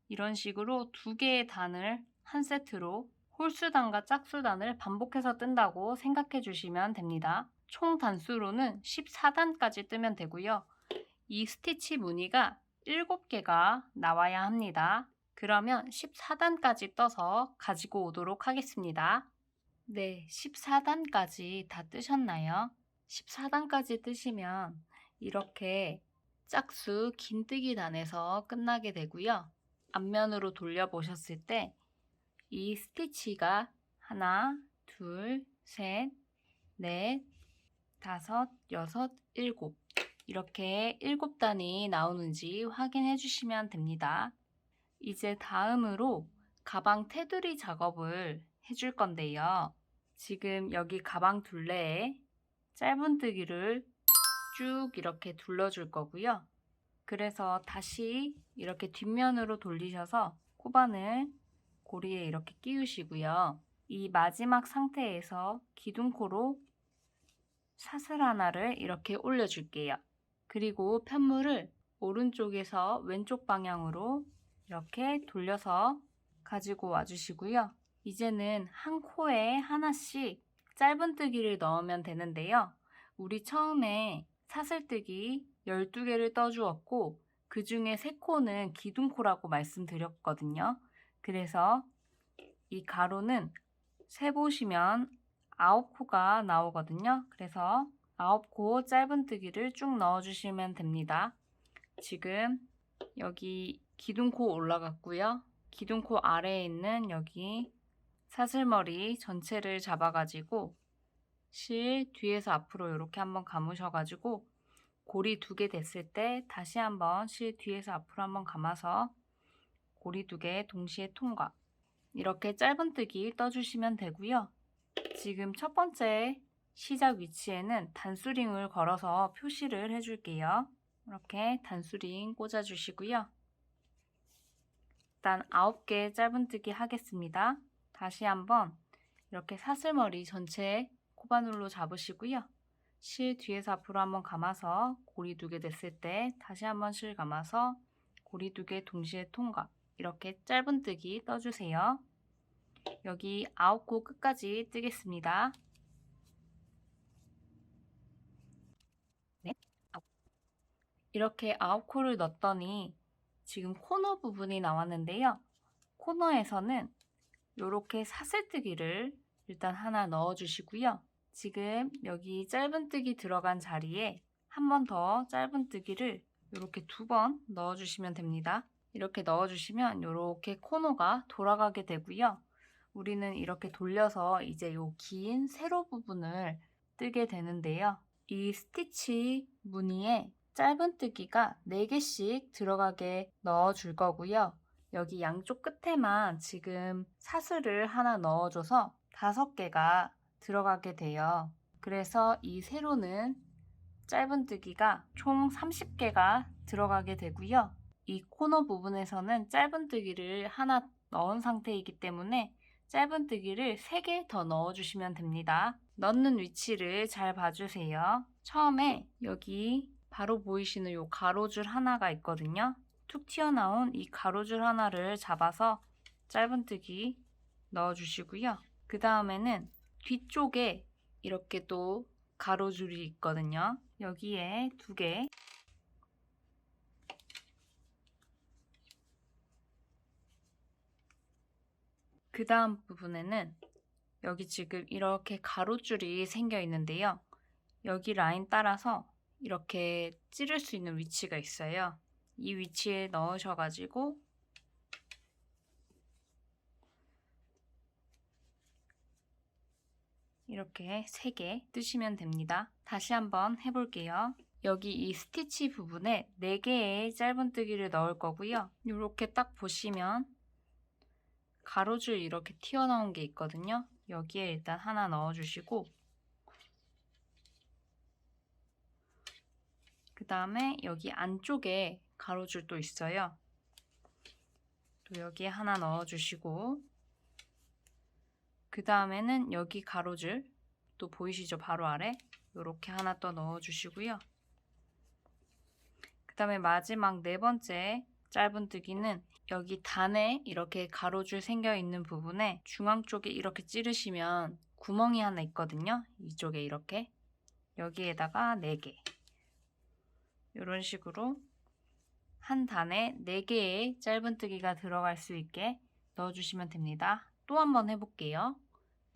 이런 식으로 2개의 단을 한 세트로 홀수단과 짝수단을 반복해서 뜬다고 생각해 주시면 됩니다. 총 단수로는 14단까지 뜨면 되고요. 이 스티치 무늬가 7개가 나와야 합니다. 그러면 14단까지 떠서 가지고 오도록 하겠습니다. 네, 14단까지 다 뜨셨나요? 14단까지 뜨시면 이렇게 짝수 긴뜨기 단에서 끝나게 되고요. 앞면으로 돌려보셨을 때 이 스티치가 하나, 둘, 셋, 넷, 다섯, 여섯, 일곱 이렇게 7단이 나오는지 확인해 주시면 됩니다. 이제 다음으로 가방 테두리 작업을 해줄 건데요. 지금 여기 가방 둘레에 짧은뜨기를 쭉 이렇게 둘러줄 거고요. 그래서 다시 이렇게 뒷면으로 돌리셔서 코바늘 고리에 이렇게 끼우시고요. 이 마지막 상태에서 기둥코로 사슬 하나를 이렇게 올려줄게요. 그리고 편물을 오른쪽에서 왼쪽 방향으로 이렇게 돌려서 가지고 와주시고요. 이제는 한 코에 하나씩 짧은뜨기를 넣으면 되는데요. 우리 처음에 사슬뜨기 12개를 떠주었고 그 중에 3코는 기둥코라고 말씀드렸거든요. 그래서 이 가로는 세보시면 9코가 나오거든요. 그래서 9코 짧은뜨기를 쭉 넣어주시면 됩니다. 지금 여기 기둥코 올라갔고요. 기둥코 아래에 있는 여기 사슬머리 전체를 잡아가지고 실 뒤에서 앞으로 이렇게 한번 감으셔가지고 고리 2개 됐을 때 다시 한번 실 뒤에서 앞으로 한번 감아서 고리 2개 동시에 통과. 이렇게 짧은뜨기 떠주시면 되고요. 지금 첫 번째 시작 위치에는 단수링을 걸어서 표시를 해줄게요. 이렇게 단수링 꽂아주시고요. 일단 9개 짧은뜨기 하겠습니다. 다시 한번 이렇게 사슬머리 전체 코바늘로 잡으시고요. 실 뒤에서 앞으로 한번 감아서 고리 2개 됐을 때 다시 한번 실 감아서 고리 2개 동시에 통과. 이렇게 짧은뜨기 떠주세요. 여기 9코 끝까지 뜨겠습니다. 네, 이렇게 9코를 넣었더니 지금 코너 부분이 나왔는데요. 코너에서는 이렇게 사슬뜨기를 일단 하나 넣어주시고요. 지금 여기 짧은뜨기 들어간 자리에 한 번 더 짧은뜨기를 이렇게 2번 넣어주시면 됩니다. 이렇게 넣어주시면 이렇게 코너가 돌아가게 되고요. 우리는 이렇게 돌려서 이제 요 긴 세로 부분을 뜨게 되는데요. 이 스티치 무늬에 짧은뜨기가 4개씩 들어가게 넣어줄 거고요. 여기 양쪽 끝에만 지금 사슬을 하나 넣어줘서 5개가 들어가게 돼요. 그래서 이 세로는 짧은뜨기가 총 30개가 들어가게 되고요. 이 코너 부분에서는 짧은뜨기를 하나 넣은 상태이기 때문에 짧은뜨기를 3개 더 넣어주시면 됩니다. 넣는 위치를 잘 봐주세요. 처음에 여기 바로 보이시는 이 가로줄 하나가 있거든요. 툭 튀어나온 이 가로줄 하나를 잡아서 짧은뜨기 넣어주시고요. 그 다음에는 뒤쪽에 이렇게 또 가로줄이 있거든요. 여기에 2개, 그 다음 부분에는 여기 지금 이렇게 가로줄이 생겨 있는데요. 여기 라인 따라서 이렇게 찌를 수 있는 위치가 있어요. 이 위치에 넣으셔가지고 이렇게 3개 뜨시면 됩니다. 다시 한번 해볼게요. 여기 이 스티치 부분에 4개의 짧은뜨기를 넣을 거고요. 이렇게 딱 보시면 가로줄 이렇게 튀어나온 게 있거든요. 여기에 일단 하나 넣어주시고 그 다음에 여기 안쪽에 가로줄 또 있어요. 또 여기에 하나 넣어주시고 그 다음에는 여기 가로줄 또 보이시죠? 바로 아래 이렇게 하나 또 넣어주시고요. 그 다음에 마지막 4번째 짧은뜨기는 여기 단에 이렇게 가로줄 생겨 있는 부분에 중앙 쪽에 이렇게 찌르시면 구멍이 하나 있거든요. 이쪽에 이렇게 여기에다가 4개 이런 식으로 한 단에 4개의 짧은뜨기가 들어갈 수 있게 넣어주시면 됩니다. 또 한번 해볼게요.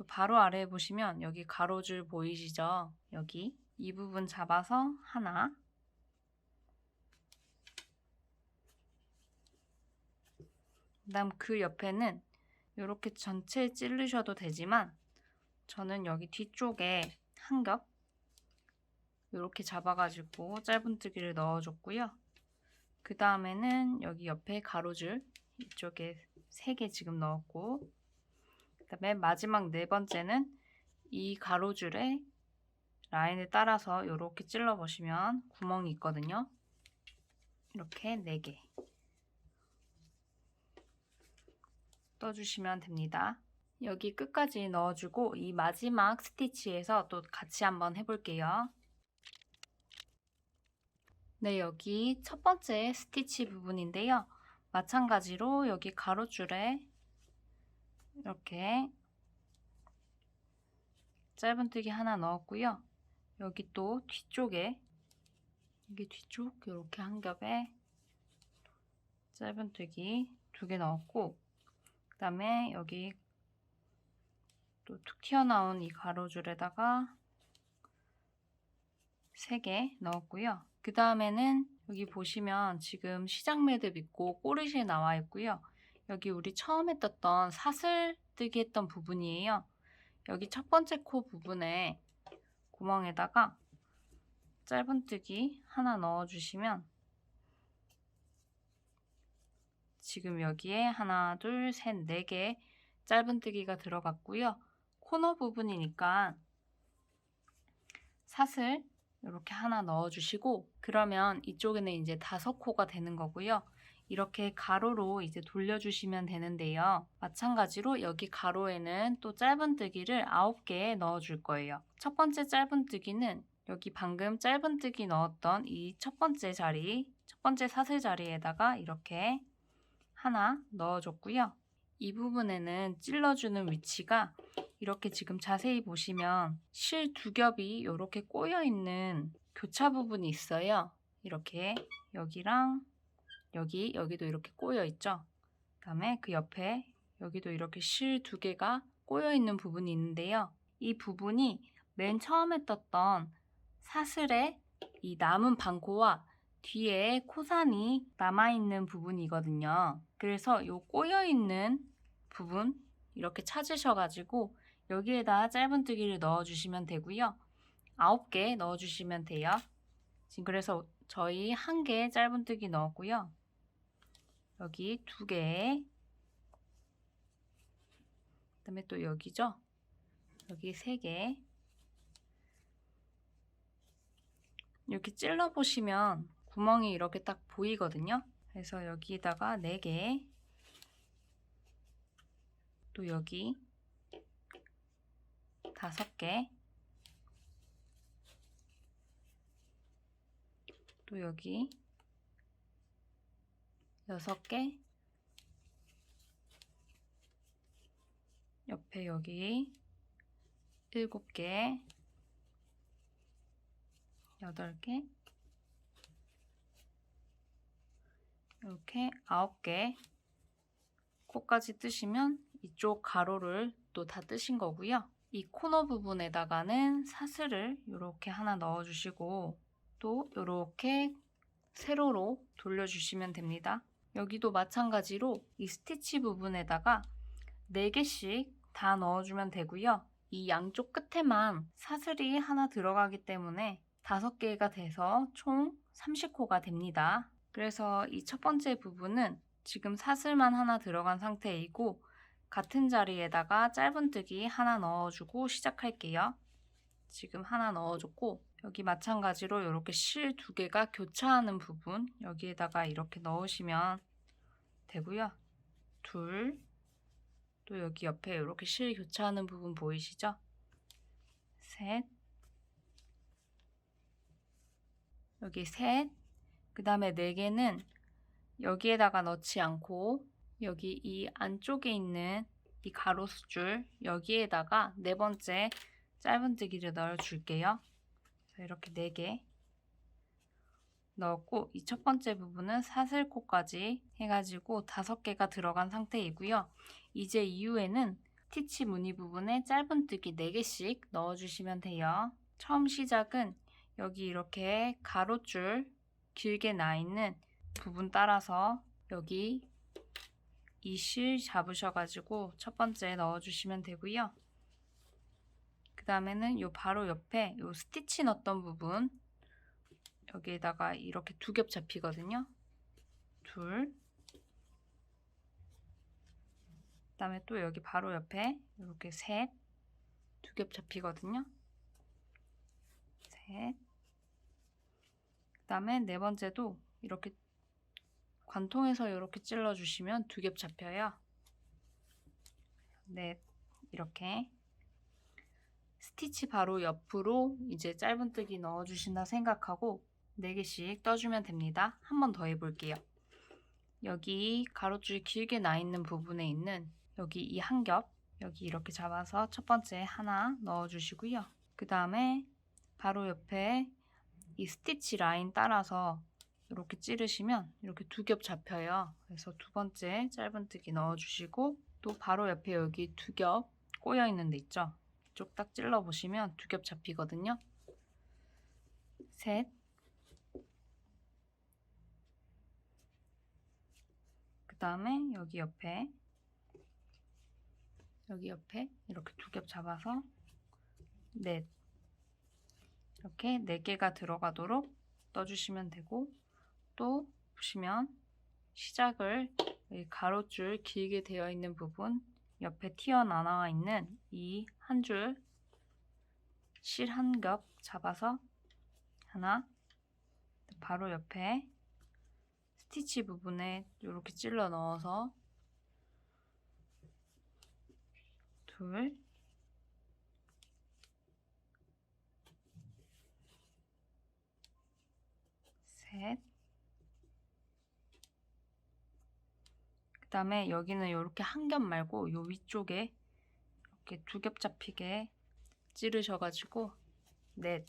바로 아래에 보시면 여기 가로줄 보이시죠? 여기 이 부분 잡아서 하나, 그 다음 그 옆에는 이렇게 전체 찌르셔도 되지만 저는 여기 뒤쪽에 한 겹 이렇게 잡아가지고 짧은뜨기를 넣어줬고요. 그 다음에는 여기 옆에 가로줄 이쪽에 3개 지금 넣었고 그 다음에 마지막 4번째는 이 가로줄에 라인을 따라서 이렇게 찔러 보시면 구멍이 있거든요. 이렇게 4개 떠주시면 됩니다. 여기 끝까지 넣어주고 이 마지막 스티치에서 또 같이 한번 해볼게요. 네, 여기 첫 번째 스티치 부분인데요. 마찬가지로 여기 가로줄에 이렇게 짧은뜨기 하나 넣었고요. 여기 또 뒤쪽에 여기 뒤쪽 이렇게 한 겹에 짧은뜨기 2개 넣었고 그 다음에 여기 또 툭 튀어나온 이 가로줄에다가 3개 넣었고요. 그 다음에는 여기 보시면 지금 시작 매듭 있고 꼬리실 나와 있고요. 여기 우리 처음에 떴던 사슬뜨기 했던 부분이에요. 여기 첫 번째 코 부분에 구멍에다가 짧은뜨기 하나 넣어주시면 지금 여기에 하나, 둘, 셋, 4개 짧은뜨기가 들어갔고요. 코너 부분이니까 사슬 이렇게 하나 넣어주시고 그러면 이쪽에는 이제 5코가 되는 거고요. 이렇게 가로로 이제 돌려주시면 되는데요. 마찬가지로 여기 가로에는 또 짧은뜨기를 9개 넣어줄 거예요. 첫 번째 짧은뜨기는 여기 방금 짧은뜨기 넣었던 이 첫 번째 자리, 첫 번째 사슬 자리에다가 이렇게 하나 넣어줬고요. 이 부분에는 찔러주는 위치가 이렇게 지금 자세히 보시면 실 두 겹이 이렇게 꼬여있는 교차 부분이 있어요. 이렇게 여기랑 여기도 이렇게 꼬여있죠. 그 다음에 그 옆에 여기도 이렇게 실 두 개가 꼬여있는 부분이 있는데요. 이 부분이 맨 처음에 떴던 사슬의 이 남은 반코와 뒤에 코산이 남아있는 부분이거든요. 그래서 이 꼬여있는 부분 이렇게 찾으셔가지고 여기에다 짧은뜨기를 넣어주시면 되고요. 9개 넣어주시면 돼요. 지금 그래서 저희 1개 짧은뜨기 넣었고요. 여기 2개, 그 다음에 또 여기죠. 여기 3개. 이렇게 찔러보시면 구멍이 이렇게 딱 보이거든요. 그래서 여기다가 4개, 또 여기 5개, 또 여기 6개, 옆에 여기 7개, 8개, 이렇게 9개 코까지 뜨시면 이쪽 가로를 또 다 뜨신 거고요. 이 코너 부분에다가는 사슬을 이렇게 하나 넣어주시고 또 이렇게 세로로 돌려주시면 됩니다. 여기도 마찬가지로 이 스티치 부분에다가 4개씩 다 넣어주면 되고요. 이 양쪽 끝에만 사슬이 하나 들어가기 때문에 5개가 돼서 총 30코가 됩니다. 그래서 이 첫 번째 부분은 지금 사슬만 하나 들어간 상태이고 같은 자리에다가 짧은뜨기 하나 넣어주고 시작할게요. 지금 하나 넣어줬고 여기 마찬가지로 이렇게 실 2개가 교차하는 부분 여기에다가 이렇게 넣으시면 되고요. 둘, 또 여기 옆에 이렇게 실 교차하는 부분 보이시죠? 셋, 여기 셋, 그 다음에 4개는 여기에다가 넣지 않고 여기 이 안쪽에 있는 이 가로수줄 여기에다가 4번째 짧은뜨기를 넣어줄게요. 이렇게 4개 넣었고 이 첫 번째 부분은 사슬코까지 해가지고 5개가 들어간 상태이고요. 이제 이후에는 스티치 무늬 부분에 짧은뜨기 4개씩 넣어주시면 돼요. 처음 시작은 여기 이렇게 가로줄 길게 나 있는 부분 따라서 여기 이 실 잡으셔가지고 첫 번째 넣어주시면 되고요. 그 다음에는 요 바로 옆에 요 스티치 넣었던 부분 여기에다가 이렇게 2겹 잡히거든요. 둘, 그 다음에 또 여기 바로 옆에 이렇게 셋, 2겹 잡히거든요. 셋, 그 다음에 4번째도 이렇게 관통해서 이렇게 찔러주시면 2겹 잡혀요. 넷, 이렇게 스티치 바로 옆으로 이제 짧은뜨기 넣어주신다 생각하고 4개씩 떠주면 됩니다. 한 번 더 해볼게요. 여기 가로줄 길게 나 있는 부분에 있는 여기 이 한 겹 여기 이렇게 잡아서 첫 번째 하나 넣어주시고요. 그 다음에 바로 옆에 이 스티치 라인 따라서 이렇게 찌르시면 이렇게 2겹 잡혀요. 그래서 2번째 짧은뜨기 넣어주시고 또 바로 옆에 여기 2겹 꼬여 있는 데 있죠. 이쪽 딱 찔러 보시면 2겹 잡히거든요. 셋, 그 다음에 여기 옆에 이렇게 2겹 잡아서 넷, 이렇게 4개가 들어가도록 떠주시면 되고 또 보시면 시작을 이 가로줄 길게 되어 있는 부분 옆에 튀어나와 있는 이 한 줄 실 한 겹 잡아서 하나, 바로 옆에 스티치 부분에 이렇게 찔러 넣어서 둘, 셋. 그 다음에 여기는 이렇게 한 겹 말고 요 위쪽에 이렇게 두 겹 잡히게 찌르셔가지고 넷.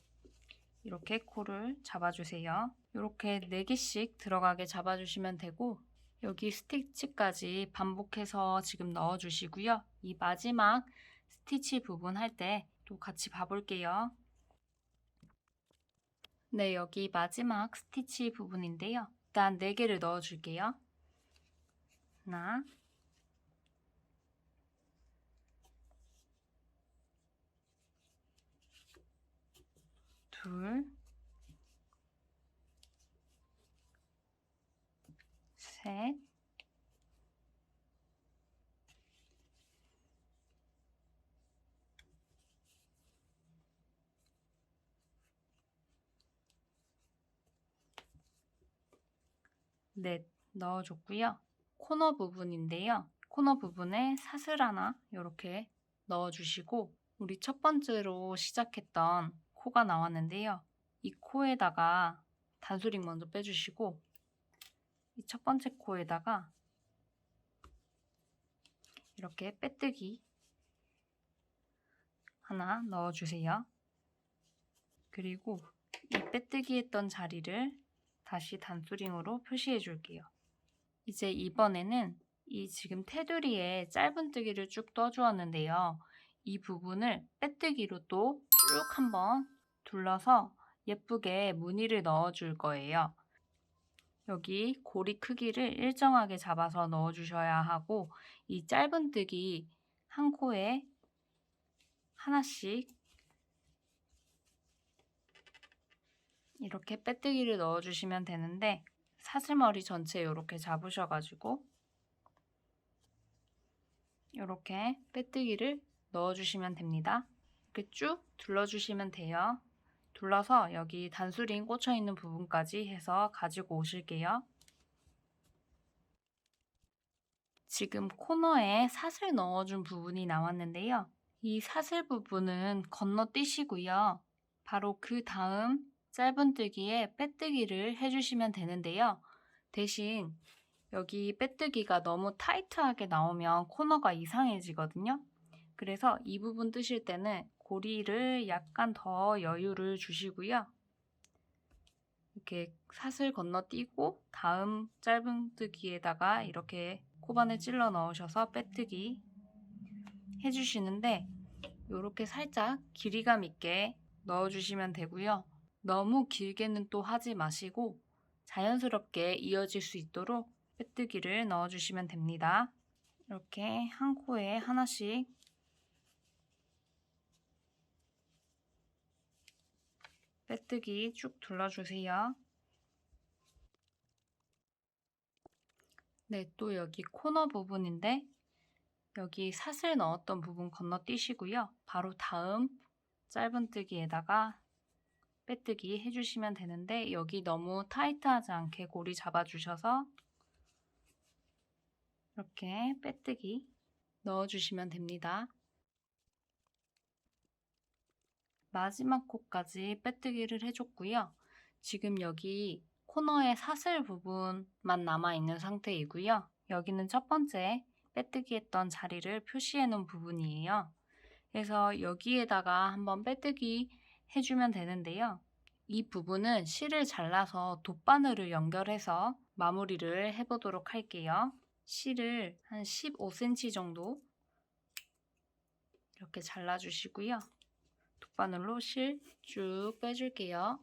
이렇게 코를 잡아주세요. 이렇게 4개씩 들어가게 잡아주시면 되고 여기 스티치까지 반복해서 지금 넣어주시고요. 이 마지막 스티치 부분 할 때 또 같이 봐볼게요. 네, 여기 마지막 스티치 부분인데요. 일단 4개를 넣어줄게요. 하나, 둘, 셋, 넷 넣어줬고요. 코너 부분인데요. 코너 부분에 사슬 하나 이렇게 넣어주시고 우리 첫 번째로 시작했던 코가 나왔는데요. 이 코에다가 단수링 먼저 빼주시고 이 첫 번째 코에다가 이렇게 빼뜨기 하나 넣어주세요. 그리고 이 빼뜨기 했던 자리를 다시 단수링으로 표시해 줄게요. 이제 이번에는 이 지금 테두리에 짧은뜨기를 쭉 떠주었는데요. 이 부분을 빼뜨기로 또 쭉 한번 둘러서 예쁘게 무늬를 넣어줄 거예요. 여기 고리 크기를 일정하게 잡아서 넣어주셔야 하고 이 짧은뜨기 한 코에 하나씩 이렇게 빼뜨기를 넣어주시면 되는데 사슬머리 전체 이렇게 잡으셔가지고 이렇게 빼뜨기를 넣어주시면 됩니다. 이렇게 쭉 둘러주시면 돼요. 둘러서 여기 단수링 꽂혀있는 부분까지 해서 가지고 오실게요. 지금 코너에 사슬 넣어준 부분이 나왔는데요. 이 사슬 부분은 건너뛰시고요. 바로 그 다음 짧은뜨기에 빼뜨기를 해주시면 되는데요. 대신 여기 빼뜨기가 너무 타이트하게 나오면 코너가 이상해지거든요. 그래서 이 부분 뜨실 때는 고리를 약간 더 여유를 주시고요. 이렇게 사슬 건너뛰고 다음 짧은뜨기에다가 이렇게 코바늘 찔러 넣으셔서 빼뜨기 해주시는데 이렇게 살짝 길이감 있게 넣어주시면 되고요. 너무 길게는 또 하지 마시고 자연스럽게 이어질 수 있도록 빼뜨기를 넣어주시면 됩니다. 이렇게 한 코에 하나씩 빼뜨기 쭉 둘러주세요. 네, 또 여기 코너 부분인데 여기 사슬 넣었던 부분 건너뛰시고요. 바로 다음 짧은뜨기에다가 빼뜨기 해주시면 되는데 여기 너무 타이트하지 않게 고리 잡아주셔서 이렇게 빼뜨기 넣어주시면 됩니다. 마지막 코까지 빼뜨기를 해줬고요. 지금 여기 코너에 사슬 부분만 남아있는 상태이고요. 여기는 첫 번째 빼뜨기 했던 자리를 표시해 놓은 부분이에요. 그래서 여기에다가 한번 빼뜨기 해주면 되는데요. 이 부분은 실을 잘라서 돗바늘을 연결해서 마무리를 해보도록 할게요. 실을 한 15cm 정도 이렇게 잘라주시고요. 돗바늘로 실 쭉 빼줄게요.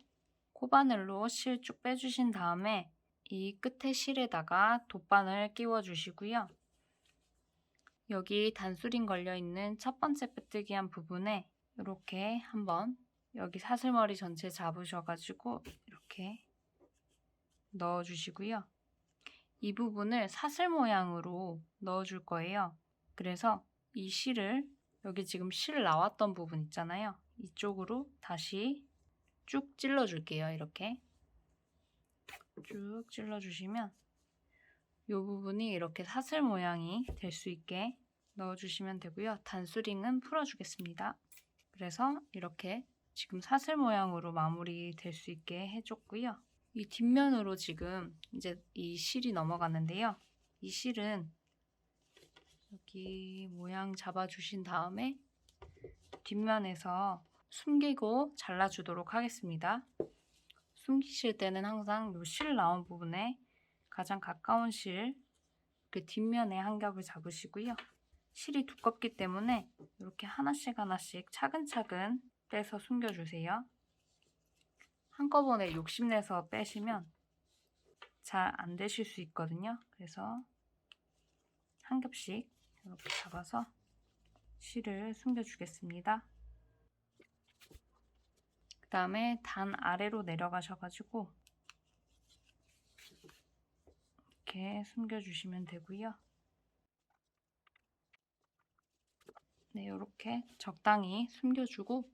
코바늘로 실 쭉 빼주신 다음에 이 끝에 실에다가 돗바늘 끼워주시고요. 여기 단수링 걸려있는 첫 번째 빼뜨기 한 부분에 이렇게 한번 여기 사슬머리 전체 잡으셔가지고 이렇게 넣어주시고요. 이 부분을 사슬 모양으로 넣어줄 거예요. 그래서 이 실을 여기 지금 실 나왔던 부분 있잖아요. 이쪽으로 다시 쭉 찔러줄게요. 이렇게 쭉 찔러주시면 이 부분이 이렇게 사슬 모양이 될 수 있게 넣어주시면 되고요. 단수링은 풀어주겠습니다. 그래서 이렇게 지금 사슬 모양으로 마무리 될 수 있게 해줬고요. 이 뒷면으로 지금 이제 이 실이 넘어갔는데요. 이 실은 여기 모양 잡아주신 다음에 뒷면에서 숨기고 잘라주도록 하겠습니다. 숨기실 때는 항상 이 실 나온 부분에 가장 가까운 실, 그 뒷면에 한 겹을 잡으시고요. 실이 두껍기 때문에 이렇게 하나씩 하나씩 차근차근 빼서 숨겨주세요. 한꺼번에 욕심내서 빼시면 잘 안 되실 수 있거든요. 그래서 한 겹씩 이렇게 잡아서 실을 숨겨주겠습니다. 그 다음에 단 아래로 내려가셔가지고 이렇게 숨겨주시면 되고요. 네, 이렇게 적당히 숨겨주고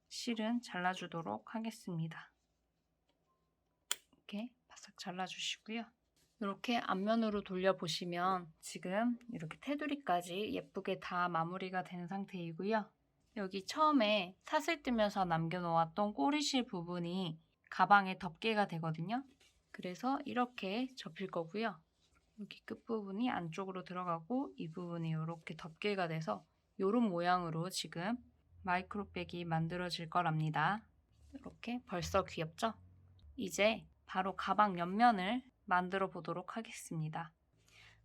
실은 잘라주도록 하겠습니다. 이렇게 바싹 잘라주시고요. 이렇게 앞면으로 돌려보시면 지금 이렇게 테두리까지 예쁘게 다 마무리가 된 상태이고요. 여기 처음에 사슬 뜨면서 남겨놓았던 꼬리실 부분이 가방에 덮개가 되거든요. 그래서 이렇게 접힐 거고요. 여기 끝부분이 안쪽으로 들어가고 이 부분이 이렇게 덮개가 돼서 이런 모양으로 지금 마이크로백이 만들어질 거랍니다. 이렇게 벌써 귀엽죠? 이제 바로 가방 옆면을 만들어 보도록 하겠습니다.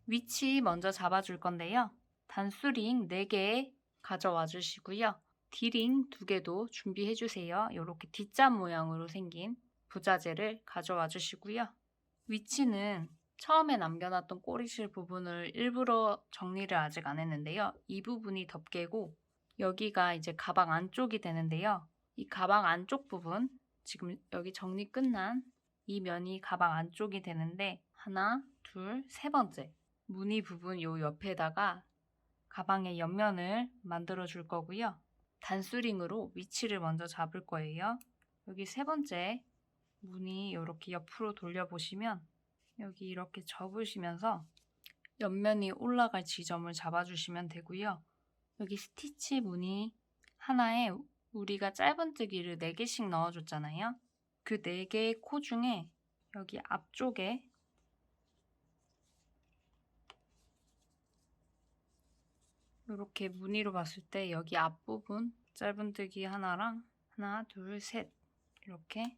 위치 먼저 잡아줄 건데요. 단수링 4개 가져와 주시고요. D링 2개도 준비해 주세요. 이렇게 D자 모양으로 생긴 부자재를 가져와 주시고요. 위치는 처음에 남겨놨던 꼬리실 부분을 일부러 정리를 아직 안 했는데요. 이 부분이 덮개고 여기가 이제 가방 안쪽이 되는데요. 이 가방 안쪽 부분, 지금 여기 정리 끝난 이 면이 가방 안쪽이 되는데 하나, 둘, 세 번째 무늬 부분 요 옆에다가 가방의 옆면을 만들어 줄 거고요. 단수링으로 위치를 먼저 잡을 거예요. 여기 세 번째 무늬 이렇게 옆으로 돌려보시면 여기 이렇게 접으시면서 옆면이 올라갈 지점을 잡아주시면 되고요. 여기 스티치 무늬 하나에 우리가 짧은뜨기를 4개씩 넣어줬잖아요. 그 4개의 코 중에 여기 앞쪽에 이렇게 무늬로 봤을 때 여기 앞부분 짧은뜨기 하나랑 하나, 둘, 셋 이렇게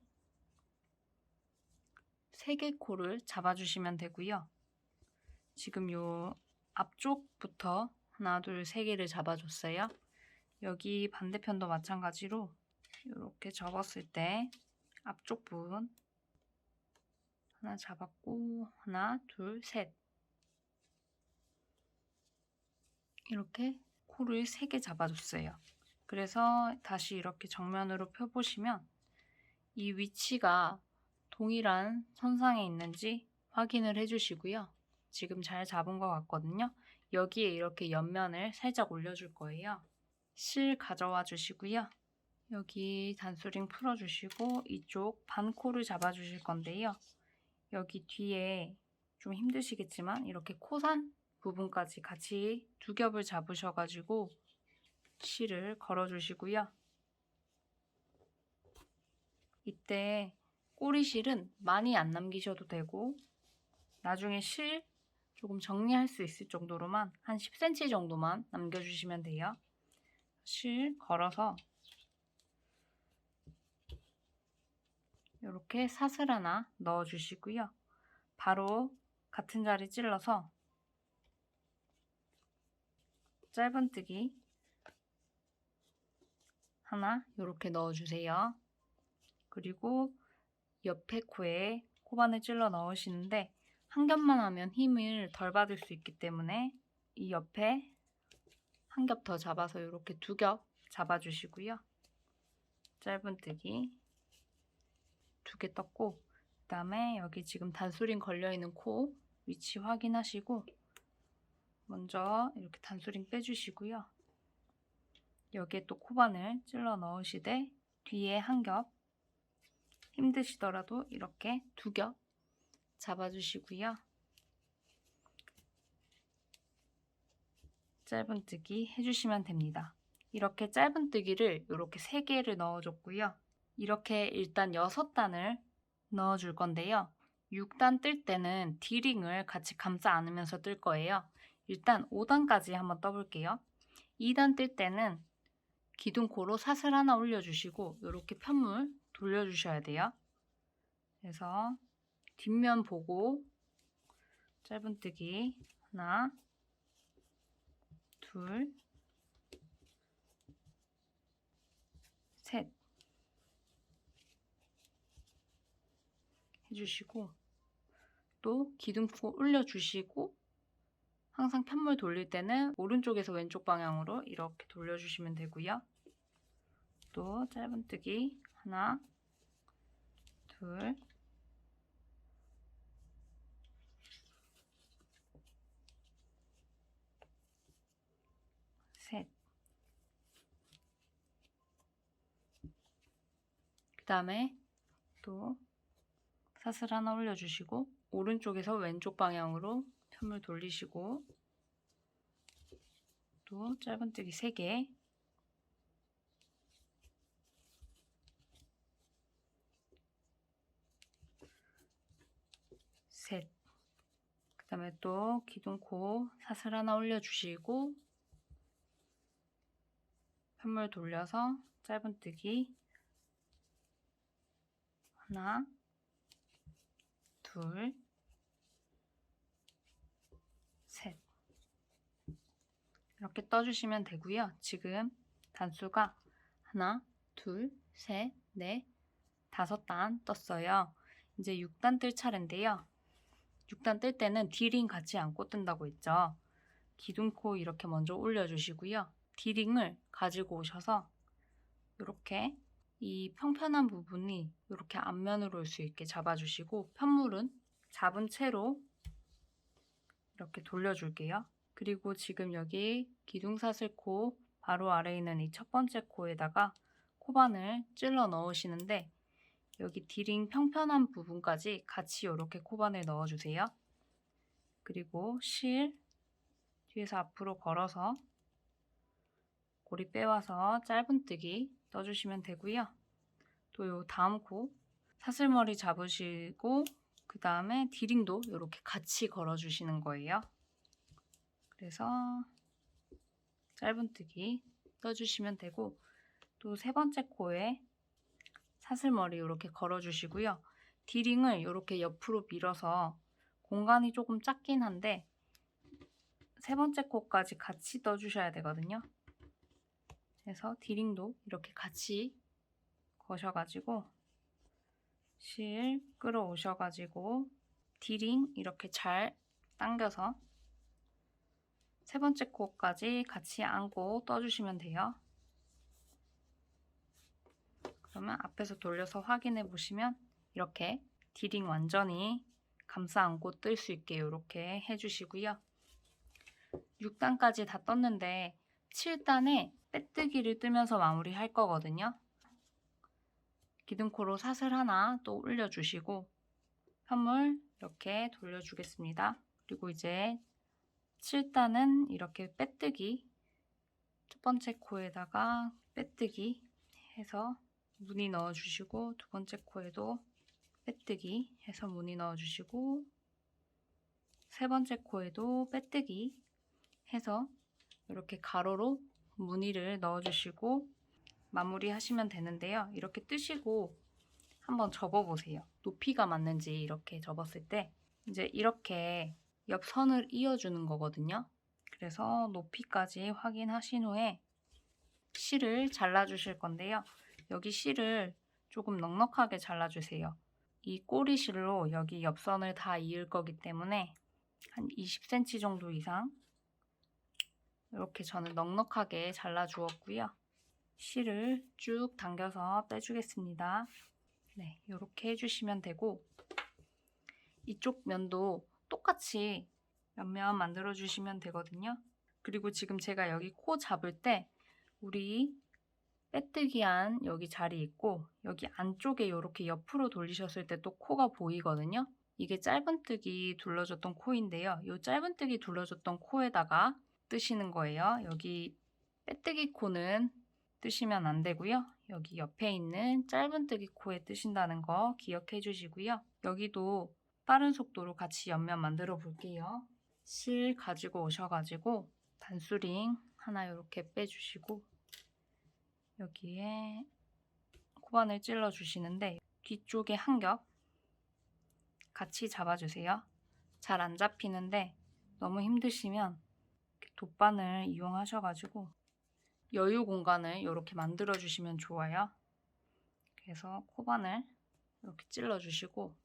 3개 코를 잡아주시면 되고요. 지금 요 앞쪽부터 하나, 둘, 3개를 잡아줬어요. 여기 반대편도 마찬가지로 이렇게 접었을 때 앞쪽 부분 하나 잡았고 하나, 둘, 셋 이렇게 코를 3개 잡아줬어요. 그래서 다시 이렇게 정면으로 펴보시면 이 위치가 동일한 선상에 있는지 확인을 해주시고요. 지금 잘 잡은 것 같거든요. 여기에 이렇게 옆면을 살짝 올려줄 거예요. 실 가져와 주시고요. 여기 단수링 풀어주시고 이쪽 반코를 잡아주실 건데요. 여기 뒤에 좀 힘드시겠지만 이렇게 코산 부분까지 같이 2겹을 잡으셔가지고 실을 걸어주시고요. 이때 꼬리실은 많이 안 남기셔도 되고 나중에 실 조금 정리할 수 있을 정도로만 한 10cm 정도만 남겨주시면 돼요. 실 걸어서 이렇게 사슬 하나 넣어주시고요. 바로 같은 자리 찔러서 짧은뜨기 하나 이렇게 넣어주세요. 그리고 옆에 코에 코바늘 찔러 넣으시는데 한 겹만 하면 힘을 덜 받을 수 있기 때문에 이 옆에 한 겹 더 잡아서 이렇게 2겹 잡아주시고요. 짧은뜨기 2개 떴고 그 다음에 여기 지금 단수링 걸려있는 코 위치 확인하시고 먼저 이렇게 단수링 빼주시고요. 여기에 또 코바늘 찔러 넣으시되 뒤에 한 겹 힘드시더라도 이렇게 2겹 잡아주시고요. 짧은뜨기 해주시면 됩니다. 이렇게 짧은뜨기를 이렇게 3개를 넣어줬고요. 이렇게 일단 6단을 넣어줄 건데요. 6단 뜰 때는 D링을 같이 감싸 안으면서 뜰 거예요. 일단 5단까지 한번 떠볼게요. 2단 뜰 때는 기둥코로 사슬 하나 올려주시고 이렇게 편물 돌려주셔야 돼요. 그래서 뒷면 보고 짧은뜨기 하나, 둘, 셋 해주시고 또 기둥코 올려주시고 항상 편물 돌릴 때는 오른쪽에서 왼쪽 방향으로 이렇게 돌려주시면 되고요. 또 짧은뜨기 하나, 둘, 셋. 그 다음에 또 사슬 하나 올려주시고 오른쪽에서 왼쪽 방향으로 편물 돌리시고 또 짧은뜨기 3개, 셋. 그 다음에 또 기둥코 사슬 하나 올려주시고 편물 돌려서 짧은뜨기 하나, 둘, 셋. 이렇게 떠주시면 되고요. 지금 단수가 하나, 둘, 셋, 넷, 5단 떴어요. 이제 6단 뜰 차례인데요. 6단 뜰 때는 D링 같이 안고 뜬다고 했죠. 기둥코 이렇게 먼저 올려주시고요. D링을 가지고 오셔서 이렇게 이 평편한 부분이 이렇게 앞면으로 올 수 있게 잡아주시고 편물은 잡은 채로 이렇게 돌려줄게요. 그리고 지금 여기 기둥사슬코 바로 아래에 있는 이 첫 번째 코에다가 코바늘 찔러 넣으시는데 여기 D링 평편한 부분까지 같이 이렇게 코바늘 넣어주세요. 그리고 실 뒤에서 앞으로 걸어서 고리 빼와서 짧은뜨기 떠주시면 되고요. 또 요 다음 코 사슬머리 잡으시고 그 다음에 D링도 이렇게 같이 걸어주시는 거예요. 그래서 짧은뜨기 떠주시면 되고 또 세 번째 코에 사슬머리 이렇게 걸어주시고요. D링을 이렇게 옆으로 밀어서 공간이 조금 작긴 한데 세 번째 코까지 같이 떠주셔야 되거든요. 그래서 D링도 이렇게 같이 거셔가지고 실 끌어오셔가지고 D링 이렇게 잘 당겨서 세 번째 코까지 같이 안고 떠주시면 돼요. 그러면 앞에서 돌려서 확인해 보시면 이렇게 D링 완전히 감싸 안고 뜰 수 있게 이렇게 해주시고요. 6단까지 다 떴는데 7단에 빼뜨기를 뜨면서 마무리할 거거든요. 기둥코로 사슬 하나 또 올려주시고 편물 이렇게 돌려주겠습니다. 그리고 이제 7단은 이렇게 빼뜨기 첫 번째 코에다가 빼뜨기 해서 무늬 넣어주시고 두 번째 코에도 빼뜨기 해서 무늬 넣어주시고 세 번째 코에도 빼뜨기 해서 이렇게 가로로 무늬를 넣어주시고 마무리 하시면 되는데요. 이렇게 뜨시고 한번 접어보세요. 높이가 맞는지 이렇게 접었을 때 이제 이렇게 옆 선을 이어주는 거거든요. 그래서 높이까지 확인하신 후에 실을 잘라주실 건데요. 여기 실을 조금 넉넉하게 잘라주세요. 이 꼬리실로 여기 옆선을 다 이을 거기 때문에 한 20cm 정도 이상 이렇게 저는 넉넉하게 잘라주었고요. 실을 쭉 당겨서 빼주겠습니다. 네, 이렇게 해주시면 되고 이쪽 면도 똑같이 옆면 만들어 주시면 되거든요. 그리고 지금 제가 여기 코 잡을 때 우리 빼뜨기한 여기 자리 있고 여기 안쪽에 이렇게 옆으로 돌리셨을 때 또 코가 보이거든요. 이게 짧은뜨기 둘러줬던 코인데요. 이 짧은뜨기 둘러줬던 코에다가 뜨시는 거예요. 여기 빼뜨기 코는 뜨시면 안 되고요. 여기 옆에 있는 짧은뜨기 코에 뜨신다는 거 기억해 주시고요. 여기도 빠른 속도로 같이 옆면 만들어 볼게요. 실 가지고 오셔가지고 단수링 하나 이렇게 빼주시고 여기에 코바늘 찔러 주시는데 뒤쪽에 한 겹 같이 잡아주세요. 잘 안 잡히는데 너무 힘드시면 돗바늘 이용하셔가지고 여유 공간을 이렇게 만들어 주시면 좋아요. 그래서 코바늘 이렇게 찔러 주시고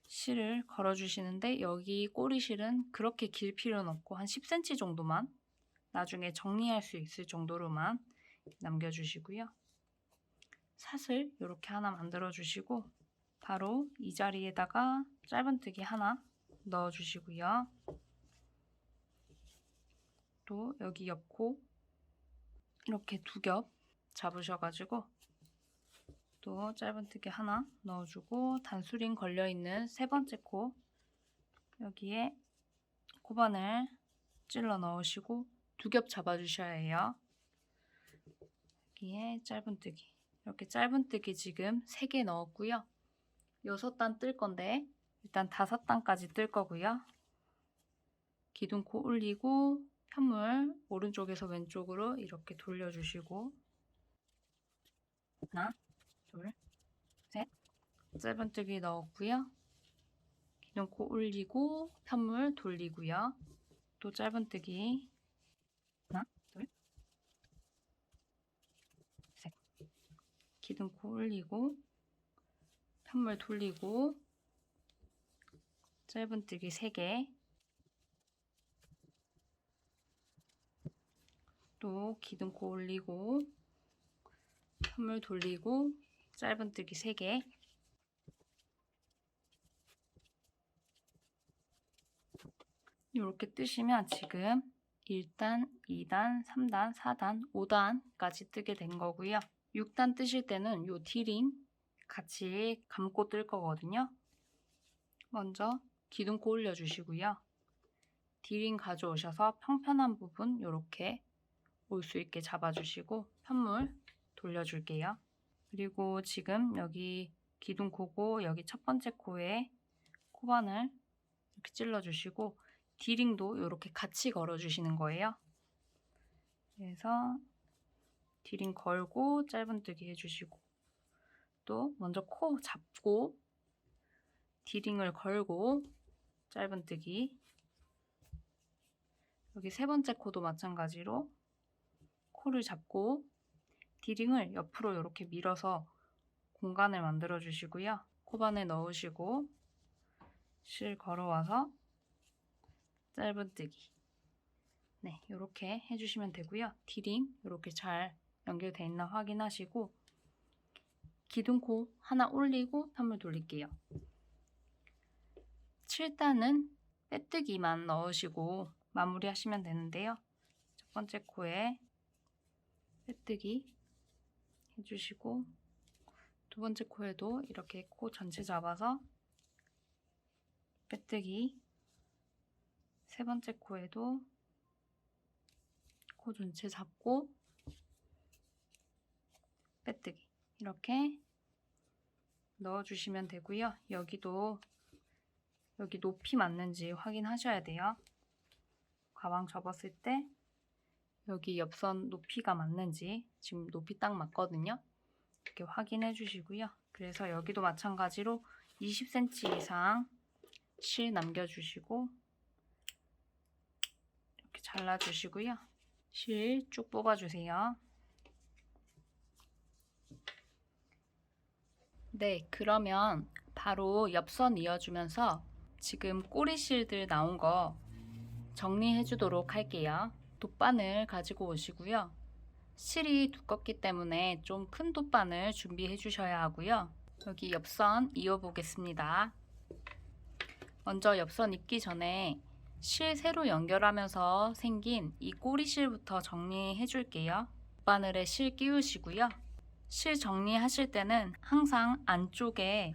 실을 걸어 주시는데 여기 꼬리실은 그렇게 길 필요는 없고 한 10cm 정도만 나중에 정리할 수 있을 정도로만 남겨주시고요. 사슬 이렇게 하나 만들어 주시고 바로 이 자리에다가 짧은뜨기 하나 넣어 주시고요. 또 여기 옆코 이렇게 두 겹 잡으셔가지고 또 짧은뜨기 하나 넣어주고 단수링 걸려있는 세 번째 코 여기에 코바늘 찔러 넣으시고 두 겹 잡아주셔야 해요. 여기에 짧은뜨기 이렇게 짧은뜨기 지금 3개 넣었고요. 6단 뜰 건데 일단 5단까지 뜰 거고요. 기둥코 올리고 편물 오른쪽에서 왼쪽으로 이렇게 돌려주시고 하나, 둘, 셋 짧은뜨기 넣었고요. 기둥코 올리고 편물 돌리고요. 또 짧은뜨기 하나, 둘, 셋 기둥코 올리고 편물 돌리고 짧은뜨기 3개 또 기둥코 올리고 편물 돌리고 짧은뜨기 3개 이렇게 뜨시면 지금 1단, 2단, 3단, 4단, 5단까지 뜨게 된 거고요. 6단 뜨실 때는 요 D링 같이 감고 뜰 거거든요. 먼저 기둥코 올려주시고요. D링 가져오셔서 평편한 부분 이렇게 올 수 있게 잡아주시고 편물 돌려줄게요. 그리고 지금 여기 기둥코고 여기 첫 번째 코에 코바늘 이렇게 찔러주시고 D링도 이렇게 같이 걸어주시는 거예요. 그래서 D링 걸고 짧은뜨기 해주시고 또 먼저 코 잡고 D링을 걸고 짧은뜨기 여기 세 번째 코도 마찬가지로 코를 잡고 D링을 옆으로 이렇게 밀어서 공간을 만들어 주시고요. 코바늘 넣으시고 실 걸어와서 짧은뜨기 네, 이렇게 해주시면 되고요. D링 이렇게 잘 연결되어 있나 확인하시고 기둥코 하나 올리고 편물 돌릴게요. 7단은 빼뜨기만 넣으시고 마무리하시면 되는데요. 첫 번째 코에 빼뜨기 해주시고 두 번째 코에도 이렇게 코 전체 잡아서 빼뜨기 세 번째 코에도 코 전체 잡고 빼뜨기 이렇게 넣어주시면 되고요. 여기도 여기 높이 맞는지 확인하셔야 돼요. 가방 접었을 때 여기 옆선 높이가 맞는지 지금 높이 딱 맞거든요. 이렇게 확인해 주시고요. 그래서 여기도 마찬가지로 20cm 이상 실 남겨주시고 이렇게 잘라주시고요. 실 쭉 뽑아주세요. 네, 그러면 바로 옆선 이어주면서 지금 꼬리실들 나온 거 정리해 주도록 할게요. 돗바늘 가지고 오시고요. 실이 두껍기 때문에 좀 큰 돗바늘 준비해 주셔야 하고요. 여기 옆선 이어 보겠습니다. 먼저 옆선 입기 전에 실 세로 연결하면서 생긴 이 꼬리실부터 정리해 줄게요. 돗바늘에 실 끼우시고요. 실 정리하실 때는 항상 안쪽에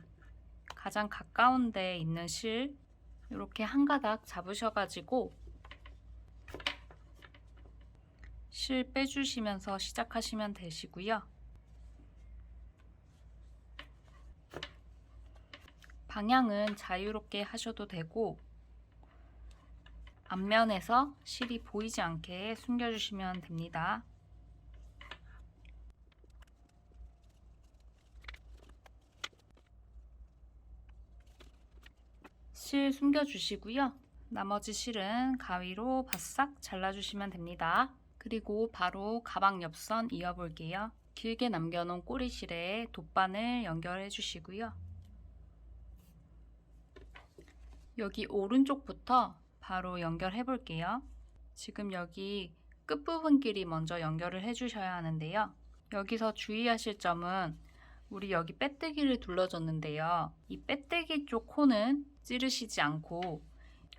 가장 가까운 데에 있는 실 이렇게 한 가닥 잡으셔가지고 실 빼주시면서 시작하시면 되시고요. 방향은 자유롭게 하셔도 되고 앞면에서 실이 보이지 않게 숨겨주시면 됩니다. 실 숨겨주시고요. 나머지 실은 가위로 바싹 잘라주시면 됩니다. 그리고 바로 가방 옆선 이어볼게요. 길게 남겨놓은 꼬리실에 돗바늘 연결해 주시고요. 여기 오른쪽부터 바로 연결해 볼게요. 지금 여기 끝부분끼리 먼저 연결을 해 주셔야 하는데요. 여기서 주의하실 점은 우리 여기 빼뜨기를 둘러줬는데요. 이 빼뜨기 쪽 코는 찌르시지 않고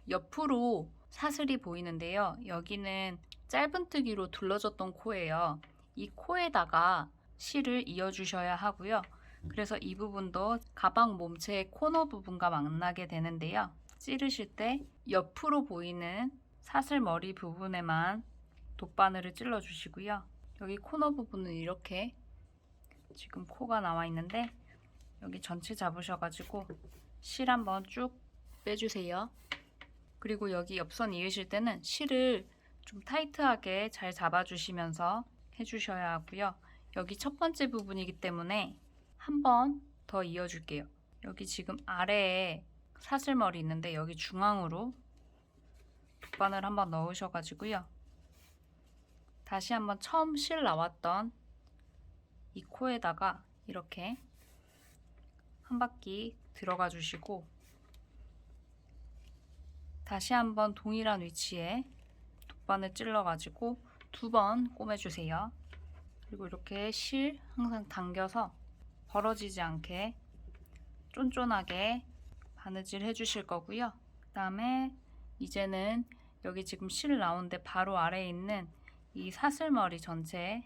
옆으로 사슬이 보이는데요. 여기는 짧은뜨기로 둘러줬던 코예요. 이 코에다가 실을 이어주셔야 하고요. 그래서 이 부분도 가방 몸체의 코너 부분과 만나게 되는데요. 찌르실 때 옆으로 보이는 사슬 머리 부분에만 돗바늘을 찔러 주시고요. 여기 코너 부분은 이렇게 지금 코가 나와 있는데 여기 전체 잡으셔가지고 실 한번 쭉 빼주세요. 그리고 여기 옆선 이으실 때는 실을 좀 타이트하게 잘 잡아주시면서 해주셔야 하고요. 여기 첫 번째 부분이기 때문에 한 번 더 이어줄게요. 여기 지금 아래에 사슬머리 있는데 여기 중앙으로 돗바늘 한번 넣으셔가지고요. 다시 한번 처음 실 나왔던 이 코에다가 이렇게 한 바퀴 들어가 주시고 다시 한번 동일한 위치에 돗바늘 찔러 가지고 두 번 꼬매주세요. 그리고 이렇게 실 항상 당겨서 벌어지지 않게 쫀쫀하게 바느질 해주실 거고요. 그 다음에 이제는 여기 지금 실 나오는데 바로 아래에 있는 이 사슬머리 전체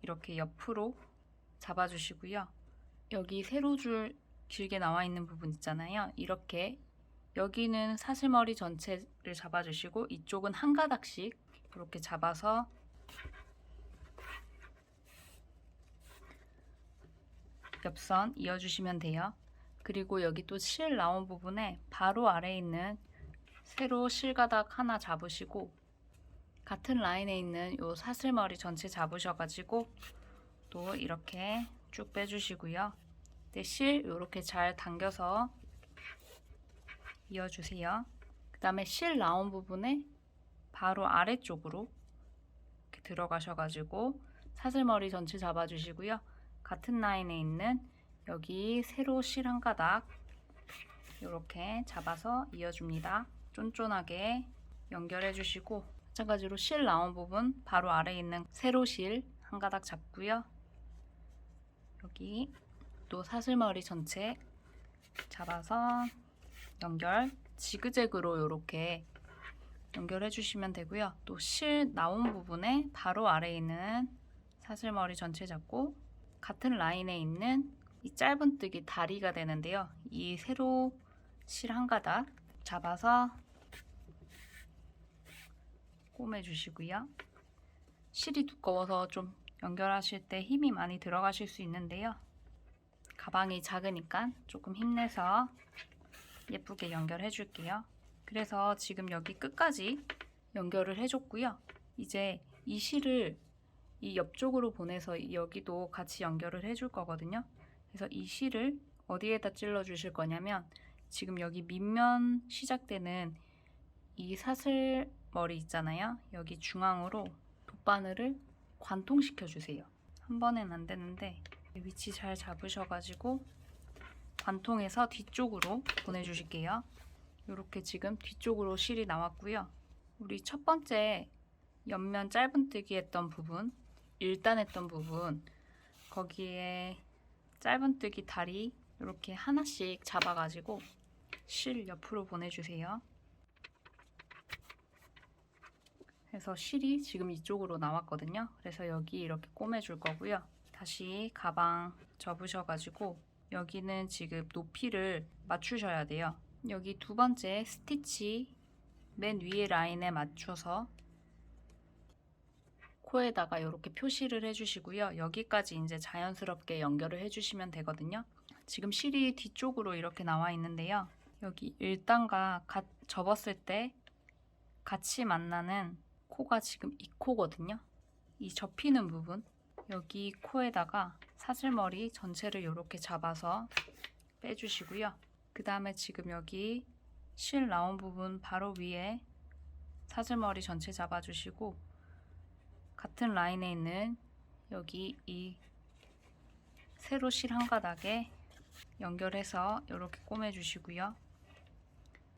이렇게 옆으로 잡아주시고요. 여기 세로줄 길게 나와 있는 부분 있잖아요. 이렇게 여기는 사슬머리 전체를 잡아주시고 이쪽은 한 가닥씩 이렇게 잡아서 옆선 이어주시면 돼요. 그리고 여기 또 실 나온 부분에 바로 아래에 있는 세로 실가닥 하나 잡으시고 같은 라인에 있는 이 사슬머리 전체 잡으셔가지고 또 이렇게 쭉 빼주시고요. 실 이렇게 잘 당겨서 이어주세요. 그 다음에 실 나온 부분에 바로 아래쪽으로 이렇게 들어가셔가지고 사슬머리 전체 잡아주시고요. 같은 라인에 있는 여기 세로 실 한 가닥 이렇게 잡아서 이어줍니다. 쫀쫀하게 연결해 주시고 마찬가지로 실 나온 부분 바로 아래에 있는 세로 실 한 가닥 잡고요. 여기 또 사슬머리 전체 잡아서 연결 지그재그로 이렇게 연결해 주시면 되고요. 또 실 나온 부분에 바로 아래에 있는 사슬머리 전체 잡고 같은 라인에 있는 이 짧은뜨기 다리가 되는데요. 이 세로 실 한 가닥 잡아서 꼬매 주시고요. 실이 두꺼워서 좀 연결하실 때 힘이 많이 들어가실 수 있는데요. 가방이 작으니까 조금 힘내서 예쁘게 연결해 줄게요. 그래서 지금 여기 끝까지 연결을 해줬고요. 이제 이 실을 이 옆쪽으로 보내서 여기도 같이 연결을 해줄 거거든요. 그래서 이 실을 어디에다 찔러 주실 거냐면 지금 여기 밑면 시작되는 이 사슬머리 있잖아요. 여기 중앙으로 돗바늘을 관통시켜 주세요. 한 번엔 안 되는데 위치 잘 잡으셔가지고 관통해서 뒤쪽으로 보내주실게요. 이렇게 지금 뒤쪽으로 실이 나왔고요. 우리 첫 번째 옆면 짧은뜨기 했던 부분 1단 했던 부분 거기에 짧은뜨기 다리 이렇게 하나씩 잡아가지고 실 옆으로 보내주세요. 그래서 실이 지금 이쪽으로 나왔거든요. 그래서 여기 이렇게 꼬매줄 거고요. 다시 가방 접으셔가지고 여기는 지금 높이를 맞추셔야 돼요. 여기 두 번째 스티치 맨 위에 라인에 맞춰서 코에다가 이렇게 표시를 해주시고요. 여기까지 이제 자연스럽게 연결을 해주시면 되거든요. 지금 실이 뒤쪽으로 이렇게 나와 있는데요. 여기 1단과 접었을 때 같이 만나는 코가 지금 이 코거든요. 이 접히는 부분, 여기 코에다가 사슬머리 전체를 이렇게 잡아서 빼주시고요. 그 다음에 지금 여기 실 나온 부분 바로 위에 사슬머리 전체 잡아주시고, 같은 라인에 있는 여기 이 세로 실 한 가닥에 연결해서 이렇게 꼬매주시고요.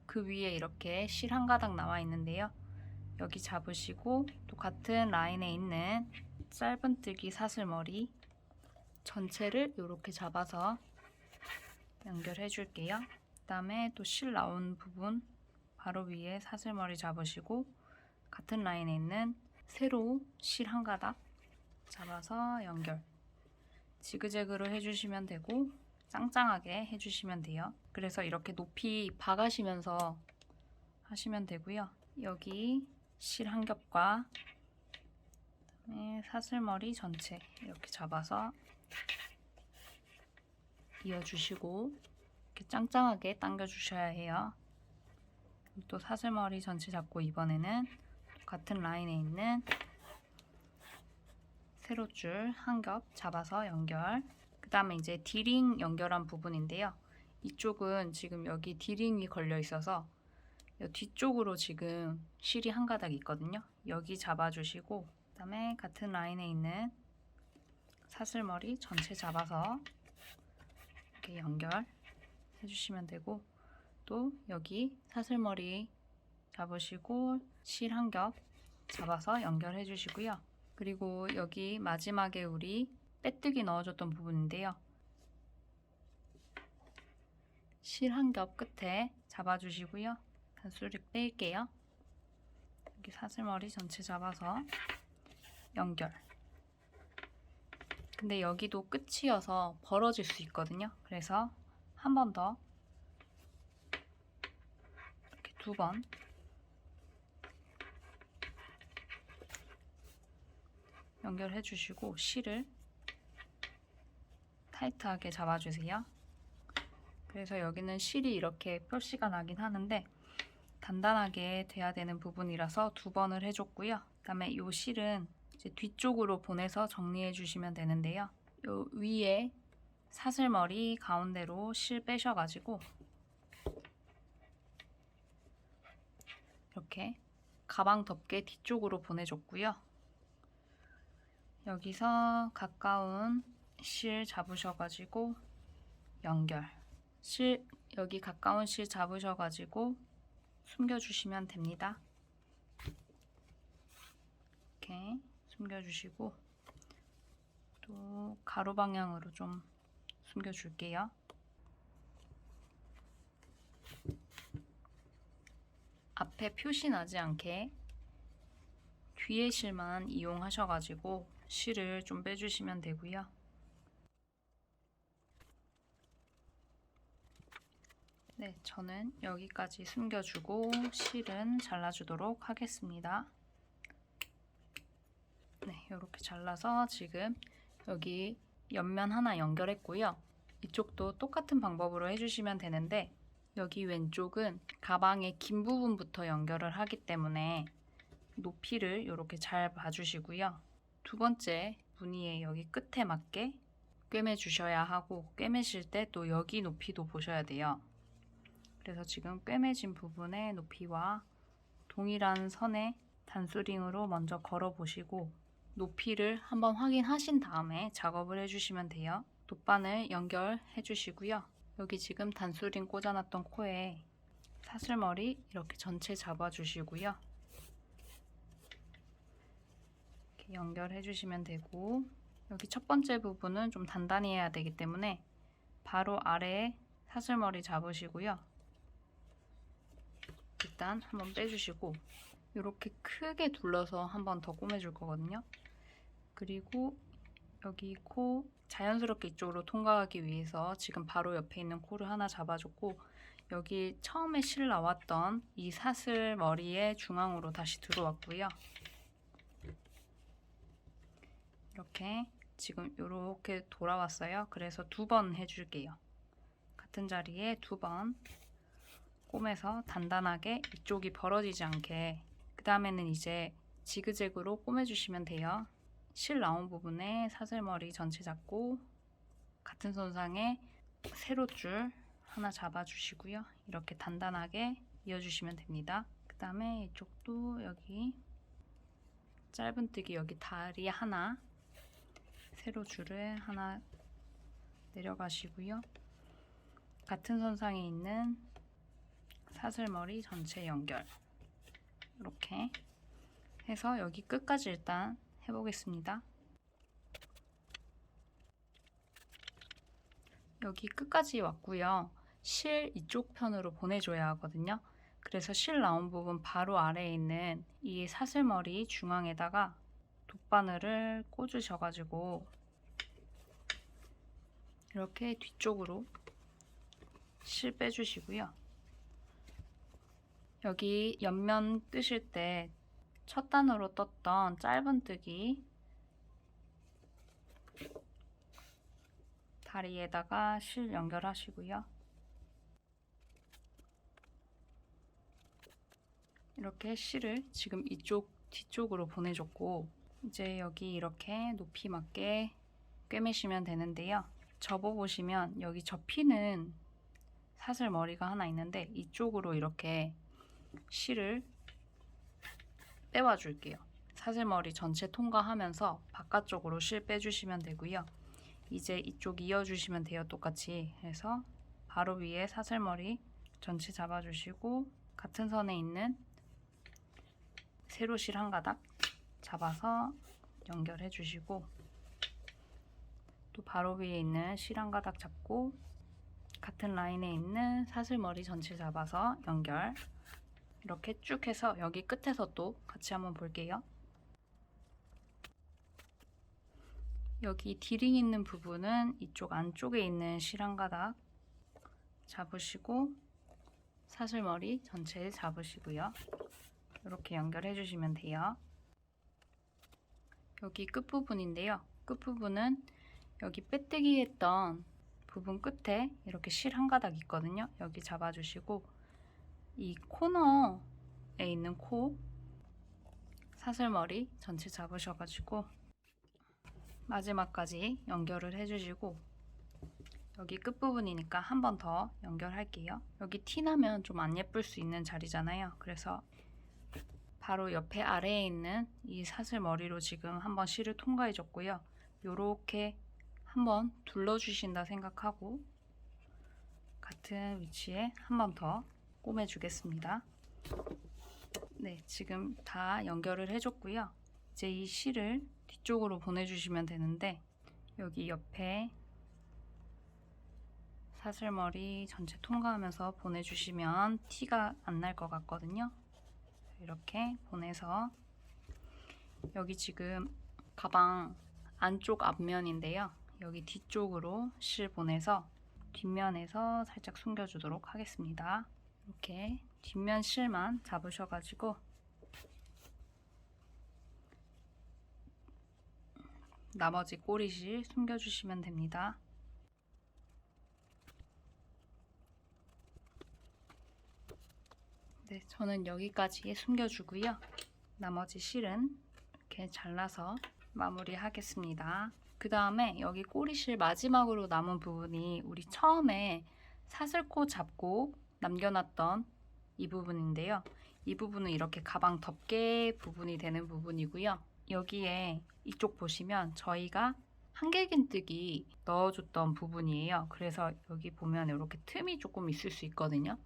그 위에 이렇게 실 한 가닥 나와 있는데요. 여기 잡으시고 또 같은 라인에 있는 짧은뜨기 사슬머리 전체를 이렇게 잡아서 연결해 줄게요. 그 다음에 또 실 나온 부분 바로 위에 사슬머리 잡으시고 같은 라인에 있는 세로 실 한 가닥 잡아서 연결. 지그재그로 해주시면 되고 짱짱하게 해주시면 돼요. 그래서 이렇게 높이 박으시면서 하시면 되고요. 여기 실 한 겹과 그다음에 사슬머리 전체 이렇게 잡아서 이어주시고 이렇게 짱짱하게 당겨 주셔야 해요. 또 사슬머리 전체 잡고 이번에는 같은 라인에 있는 세로줄 한 겹 잡아서 연결. 그 다음에 이제 D링 연결한 부분인데요. 이쪽은 지금 여기 D링이 걸려 있어서 뒤쪽으로 지금 실이 한 가닥 있거든요. 여기 잡아주시고 그 다음에 같은 라인에 있는 사슬머리 전체 잡아서 이렇게 연결 해주시면 되고, 또 여기 사슬머리 잡으시고 실 한 겹 잡아서 연결해 주시고요. 그리고 여기 마지막에 우리 빼뜨기 넣어줬던 부분인데요. 실 한 겹 끝에 잡아주시고요. 단수를 뺄게요. 여기 사슬머리 전체 잡아서 연결. 근데 여기도 끝이어서 벌어질 수 있거든요. 그래서 한 번 더 이렇게 2번 연결해 주시고 실을 타이트하게 잡아주세요. 그래서 여기는 실이 이렇게 표시가 나긴 하는데 단단하게 돼야 되는 부분이라서 2번을 해줬고요. 그 다음에 이 실은 이제 뒤쪽으로 보내서 정리해 주시면 되는데요. 요 위에 사슬머리 가운데로 실 빼셔가지고 이렇게 가방 덮개 뒤쪽으로 보내줬고요. 여기서 가까운 실 잡으셔가지고 연결. 여기 가까운 실 잡으셔가지고 숨겨주시면 됩니다. 이렇게 숨겨주시고 또 가로 방향으로 좀 숨겨줄게요. 앞에 표시 나지 않게 뒤에 실만 이용하셔가지고 실을 좀 빼주시면 되고요. 네, 저는 여기까지 숨겨주고 실은 잘라주도록 하겠습니다. 네, 이렇게 잘라서 지금 여기 옆면 하나 연결했고요. 이쪽도 똑같은 방법으로 해주시면 되는데 여기 왼쪽은 가방의 긴 부분부터 연결을 하기 때문에 높이를 이렇게 잘 봐주시고요. 두 번째 무늬의 여기 끝에 맞게 꿰매 주셔야 하고, 꿰매실 때 또 여기 높이도 보셔야 돼요. 그래서 지금 꿰매진 부분의 높이와 동일한 선에 단수링으로 먼저 걸어 보시고 높이를 한번 확인하신 다음에 작업을 해주시면 돼요. 돗바늘 연결해 주시고요. 여기 지금 단수링 꽂아놨던 코에 사슬머리 이렇게 전체 잡아주시고요. 이렇게 연결해 주시면 되고, 여기 첫 번째 부분은 좀 단단히 해야 되기 때문에 바로 아래에 사슬머리 잡으시고요. 일단 한번 빼주시고 이렇게 크게 둘러서 한 번 더 꼬매줄 거거든요. 그리고 여기 코 자연스럽게 이쪽으로 통과하기 위해서 지금 바로 옆에 있는 코를 하나 잡아줬고, 여기 처음에 실 나왔던 이 사슬 머리의 중앙으로 다시 들어왔고요. 이렇게 지금 이렇게 돌아왔어요. 그래서 2번 해줄게요. 같은 자리에 2번 꼬매서 단단하게 이쪽이 벌어지지 않게. 그 다음에는 이제 지그재그로 꼬매주시면 돼요. 실 나온 부분에 사슬머리 전체 잡고 같은 선상에 세로줄 하나 잡아주시고요. 이렇게 단단하게 이어주시면 됩니다. 그 다음에 이쪽도 여기 짧은뜨기 여기 다리 하나 세로줄을 하나 내려가시고요. 같은 선상에 있는 사슬머리 전체 연결 이렇게 해서 여기 끝까지 일단 해보겠습니다. 여기 끝까지 왔고요. 실 이쪽 편으로 보내줘야 하거든요. 그래서 실 나온 부분 바로 아래에 있는 이 사슬머리 중앙에다가 돗바늘을 꽂으셔가지고 이렇게 뒤쪽으로 실 빼주시고요. 여기 옆면 뜨실 때 첫 단으로 떴던 짧은뜨기 다리에다가 실 연결하시고요. 이렇게 실을 지금 이쪽 뒤쪽으로 보내줬고 이제 여기 이렇게 높이 맞게 꿰매시면 되는데요. 접어보시면 여기 접히는 사슬머리가 하나 있는데 이쪽으로 이렇게 실을 빼와 줄게요. 사슬머리 전체 통과하면서 바깥쪽으로 실 빼주시면 되고요. 이제 이쪽 이어주시면 돼요. 똑같이 해서 바로 위에 사슬머리 전체 잡아주시고 같은 선에 있는 세로실 한 가닥 잡아서 연결해 주시고 또 바로 위에 있는 실 한 가닥 잡고 같은 라인에 있는 사슬머리 전체 잡아서 연결 이렇게 쭉 해서 여기 끝에서 또 같이 한번 볼게요. 여기 디링 있는 부분은 이쪽 안쪽에 있는 실 한 가닥 잡으시고 사슬머리 전체 잡으시고요. 이렇게 연결해 주시면 돼요. 여기 끝부분인데요. 끝부분은 여기 빼뜨기 했던 부분 끝에 이렇게 실 한 가닥 있거든요. 여기 잡아주시고 이 코너에 있는 코 사슬머리 전체 잡으셔가지고 마지막까지 연결을 해주시고 여기 끝부분이니까 한 번 더 연결할게요. 여기 티나면 좀 안 예쁠 수 있는 자리잖아요. 그래서 바로 옆에 아래에 있는 이 사슬머리로 지금 한번 실을 통과해 줬고요. 요렇게 한번 둘러주신다 생각하고 같은 위치에 한 번 더 꼬매 주겠습니다. 네, 지금 다 연결을 해줬고요. 이제 이 실을 뒤쪽으로 보내주시면 되는데 여기 옆에 사슬머리 전체 통과하면서 보내주시면 티가 안 날 것 같거든요. 이렇게 보내서 여기 지금 가방 안쪽 앞면인데요. 여기 뒤쪽으로 실 보내서 뒷면에서 살짝 숨겨주도록 하겠습니다. 이렇게 뒷면 실만 잡으셔가지고 나머지 꼬리실 숨겨주시면 됩니다. 네, 저는 여기까지 숨겨주고요. 나머지 실은 이렇게 잘라서 마무리하겠습니다. 그 다음에 여기 꼬리실 마지막으로 남은 부분이 우리 처음에 사슬코 잡고 남겨놨던 이 부분인데요. 이 부분은 이렇게 가방 덮개 부분이 되는 부분이고요. 여기에 이쪽 보시면 저희가 한길긴뜨기 넣어줬던 부분이에요. 그래서 여기 보면 이렇게 틈이 조금 있을 수 있거든요.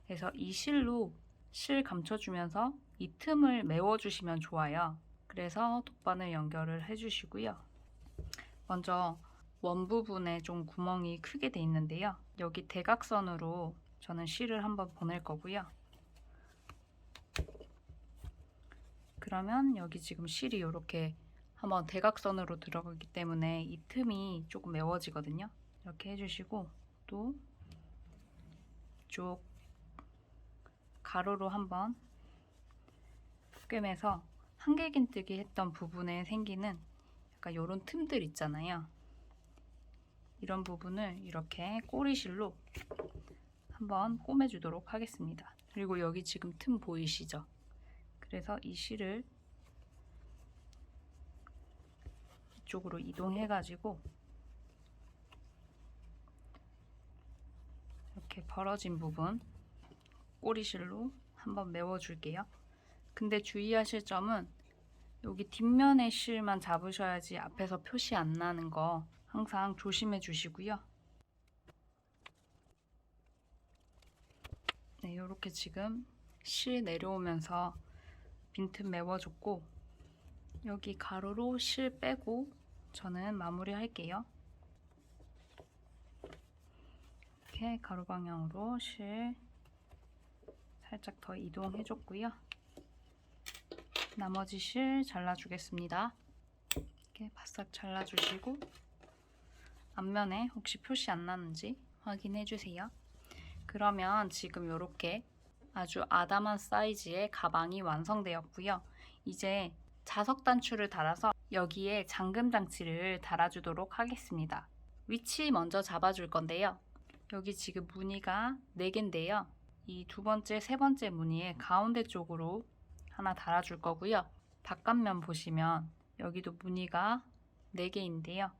그래서 이 실로 실 감춰주면서 이 틈을 메워주시면 좋아요. 그래서 돗바늘 연결을 해주시고요. 먼저 원 부분에 좀 구멍이 크게 돼 있는데요. 여기 대각선으로 저는 실을 한번 보낼 거고요. 그러면 여기 지금 실이 이렇게 한번 대각선으로 들어가기 때문에 이 틈이 조금 메워지거든요. 이렇게 해주시고 또 이쪽 가로로 한번 꿰매서 한길긴뜨기 했던 부분에 생기는 약간 이런 틈들 있잖아요. 이런 부분을 이렇게 꼬리실로 한번 꼬매주도록 하겠습니다. 그리고 여기 지금 틈 보이시죠? 그래서 이 실을 이쪽으로 이동해가지고 이렇게 벌어진 부분 꼬리실로 한번 메워줄게요. 근데 주의하실 점은 여기 뒷면의 실만 잡으셔야지 앞에서 표시 안 나는 거 항상 조심해 주시고요. 네, 이렇게 지금 실 내려오면서 빈틈 메워줬고 여기 가로로 실 빼고 저는 마무리 할게요. 이렇게 가로 방향으로 실 살짝 더 이동해줬고요. 나머지 실 잘라주겠습니다. 이렇게 바싹 잘라주시고 앞면에 혹시 표시 안 나는지 확인해주세요. 그러면 지금 이렇게 아주 아담한 사이즈의 가방이 완성되었고요. 이제 자석 단추를 달아서 여기에 잠금 장치를 달아주도록 하겠습니다. 위치 먼저 잡아줄 건데요. 여기 지금 무늬가 4개인데요. 이 두 번째, 세 번째 무늬의 가운데 쪽으로 하나 달아줄 거고요. 바깥면 보시면 여기도 무늬가 4개인데요.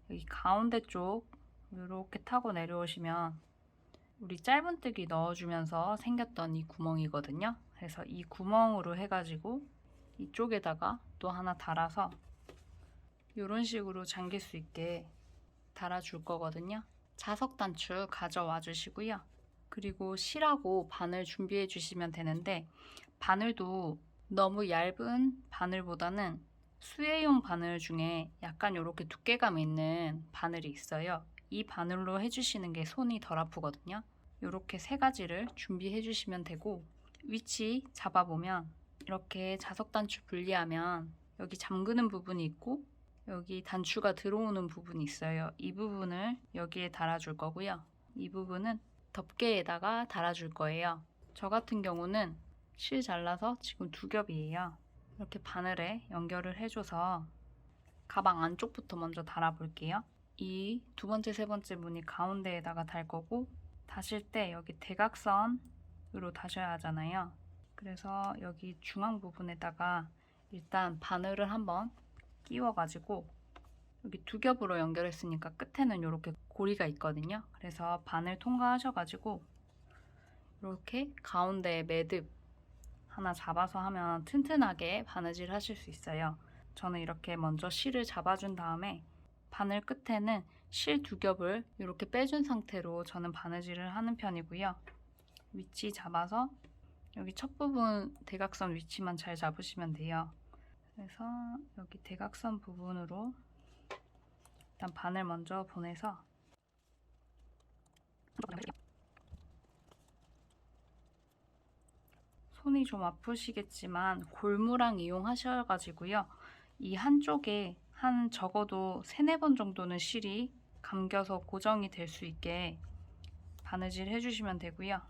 여기 가운데 쪽 이렇게 타고 내려오시면 우리 짧은뜨기 넣어주면서 생겼던 이 구멍이거든요. 그래서 이 구멍으로 해가지고 이쪽에다가 또 하나 달아서 이런 식으로 잠길 수 있게 달아줄 거거든요. 자석 단추 가져와 주시고요. 그리고 실하고 바늘 준비해 주시면 되는데 바늘도 너무 얇은 바늘보다는 수혜용 바늘 중에 약간 이렇게 두께감 있는 바늘이 있어요. 이 바늘로 해주시는 게 손이 덜 아프거든요. 이렇게 3가지를 준비해 주시면 되고 위치 잡아보면 이렇게 자석 단추 분리하면 여기 잠그는 부분이 있고 여기 단추가 들어오는 부분이 있어요. 이 부분을 여기에 달아줄 거고요. 이 부분은 덮개에다가 달아줄 거예요. 저 같은 경우는 실 잘라서 지금 2겹이에요. 이렇게 바늘에 연결을 해줘서 가방 안쪽부터 먼저 달아볼게요. 이 두 번째, 세 번째 무늬 가운데에다가 달 거고 다실 때 여기 대각선으로 다셔야 하잖아요. 그래서 여기 중앙 부분에다가 일단 바늘을 한번 끼워가지고 여기 2겹으로 연결했으니까 끝에는 이렇게 고리가 있거든요. 그래서 바늘 통과하셔가지고 이렇게 가운데에 매듭 하나 잡아서 하면 튼튼하게 바느질 하실 수 있어요. 저는 이렇게 먼저 실을 잡아준 다음에 바늘 끝에는 실 2겹을 이렇게 빼준 상태로 저는 바느질을 하는 편이고요. 위치 잡아서 여기 첫 부분 대각선 위치만 잘 잡으시면 돼요. 그래서 여기 대각선 부분으로 일단 바늘 먼저 보내서 손이 좀 아프시겠지만 골무랑 이용하셔가지고요. 이 한쪽에 한 적어도 3-4번 정도는 실이 감겨서 고정이 될 수 있게 바느질 해주시면 되고요.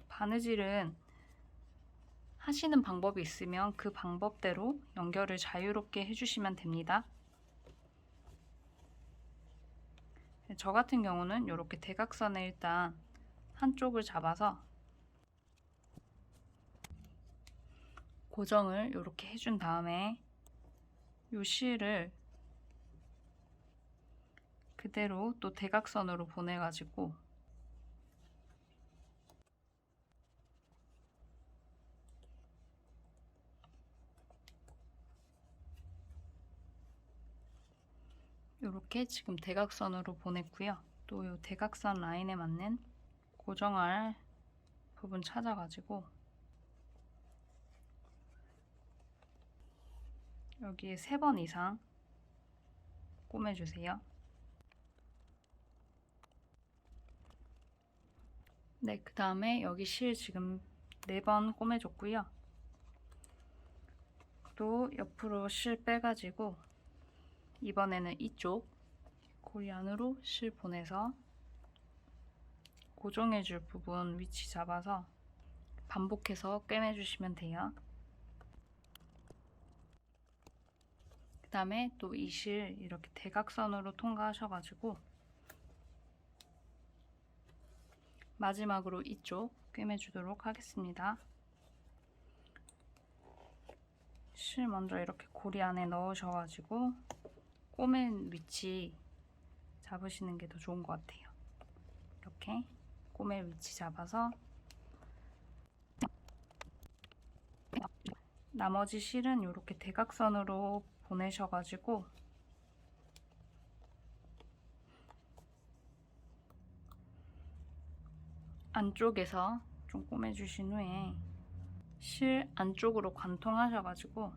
바느질은 하시는 방법이 있으면 그 방법대로 연결을 자유롭게 해주시면 됩니다. 저 같은 경우는 이렇게 대각선에 일단 한쪽을 잡아서 고정을 이렇게 해준 다음에 이 실을 그대로 또 대각선으로 보내가지고 이렇게 지금 대각선으로 보냈고요. 또 이 대각선 라인에 맞는 고정할 부분 찾아가지고 여기에 3번 이상 꼬매주세요. 네, 그 다음에 여기 실 지금 4번 꼬매줬고요. 또 옆으로 실 빼가지고 이번에는 이쪽 고리 안으로 실 보내서 고정해줄 부분 위치 잡아서 반복해서 꿰매주시면 돼요. 그 그 다음에 또 이 실 이렇게 대각선으로 통과하셔가지고 마지막으로 이쪽 꿰매주도록 하겠습니다. 실 먼저 이렇게 고리 안에 넣으셔가지고 꼬맨 위치 잡으시는 게 더 좋은 것 같아요. 이렇게 꼬맨 위치 잡아서 나머지 실은 이렇게 대각선으로 보내셔가지고 안쪽에서 좀 꼬매주신 후에 실 안쪽으로 관통하셔가지고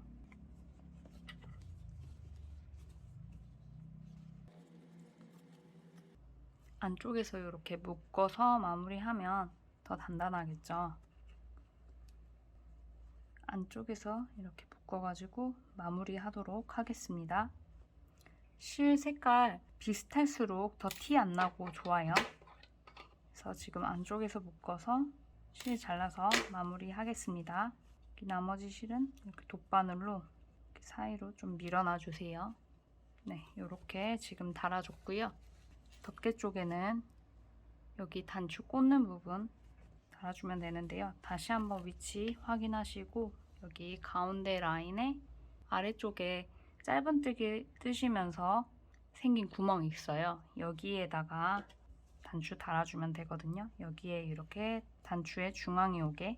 안쪽에서 이렇게 묶어서 마무리하면 더 단단하겠죠. 안쪽에서 이렇게 묶어가지고 마무리하도록 하겠습니다. 실 색깔 비슷할수록 더 티 안 나고 좋아요. 그래서 지금 안쪽에서 묶어서 실 잘라서 마무리 하겠습니다. 나머지 실은 이렇게 돗바늘로 이렇게 사이로 좀 밀어놔 주세요. 네, 이렇게 지금 달아줬고요. 덮개 쪽에는 여기 단추 꽂는 부분 달아주면 되는데요. 다시 한번 위치 확인하시고 여기 가운데 라인에 아래쪽에 짧은뜨기 뜨시면서 생긴 구멍이 있어요. 여기에다가 단추 달아주면 되거든요. 여기에 이렇게 단추의 중앙에 오게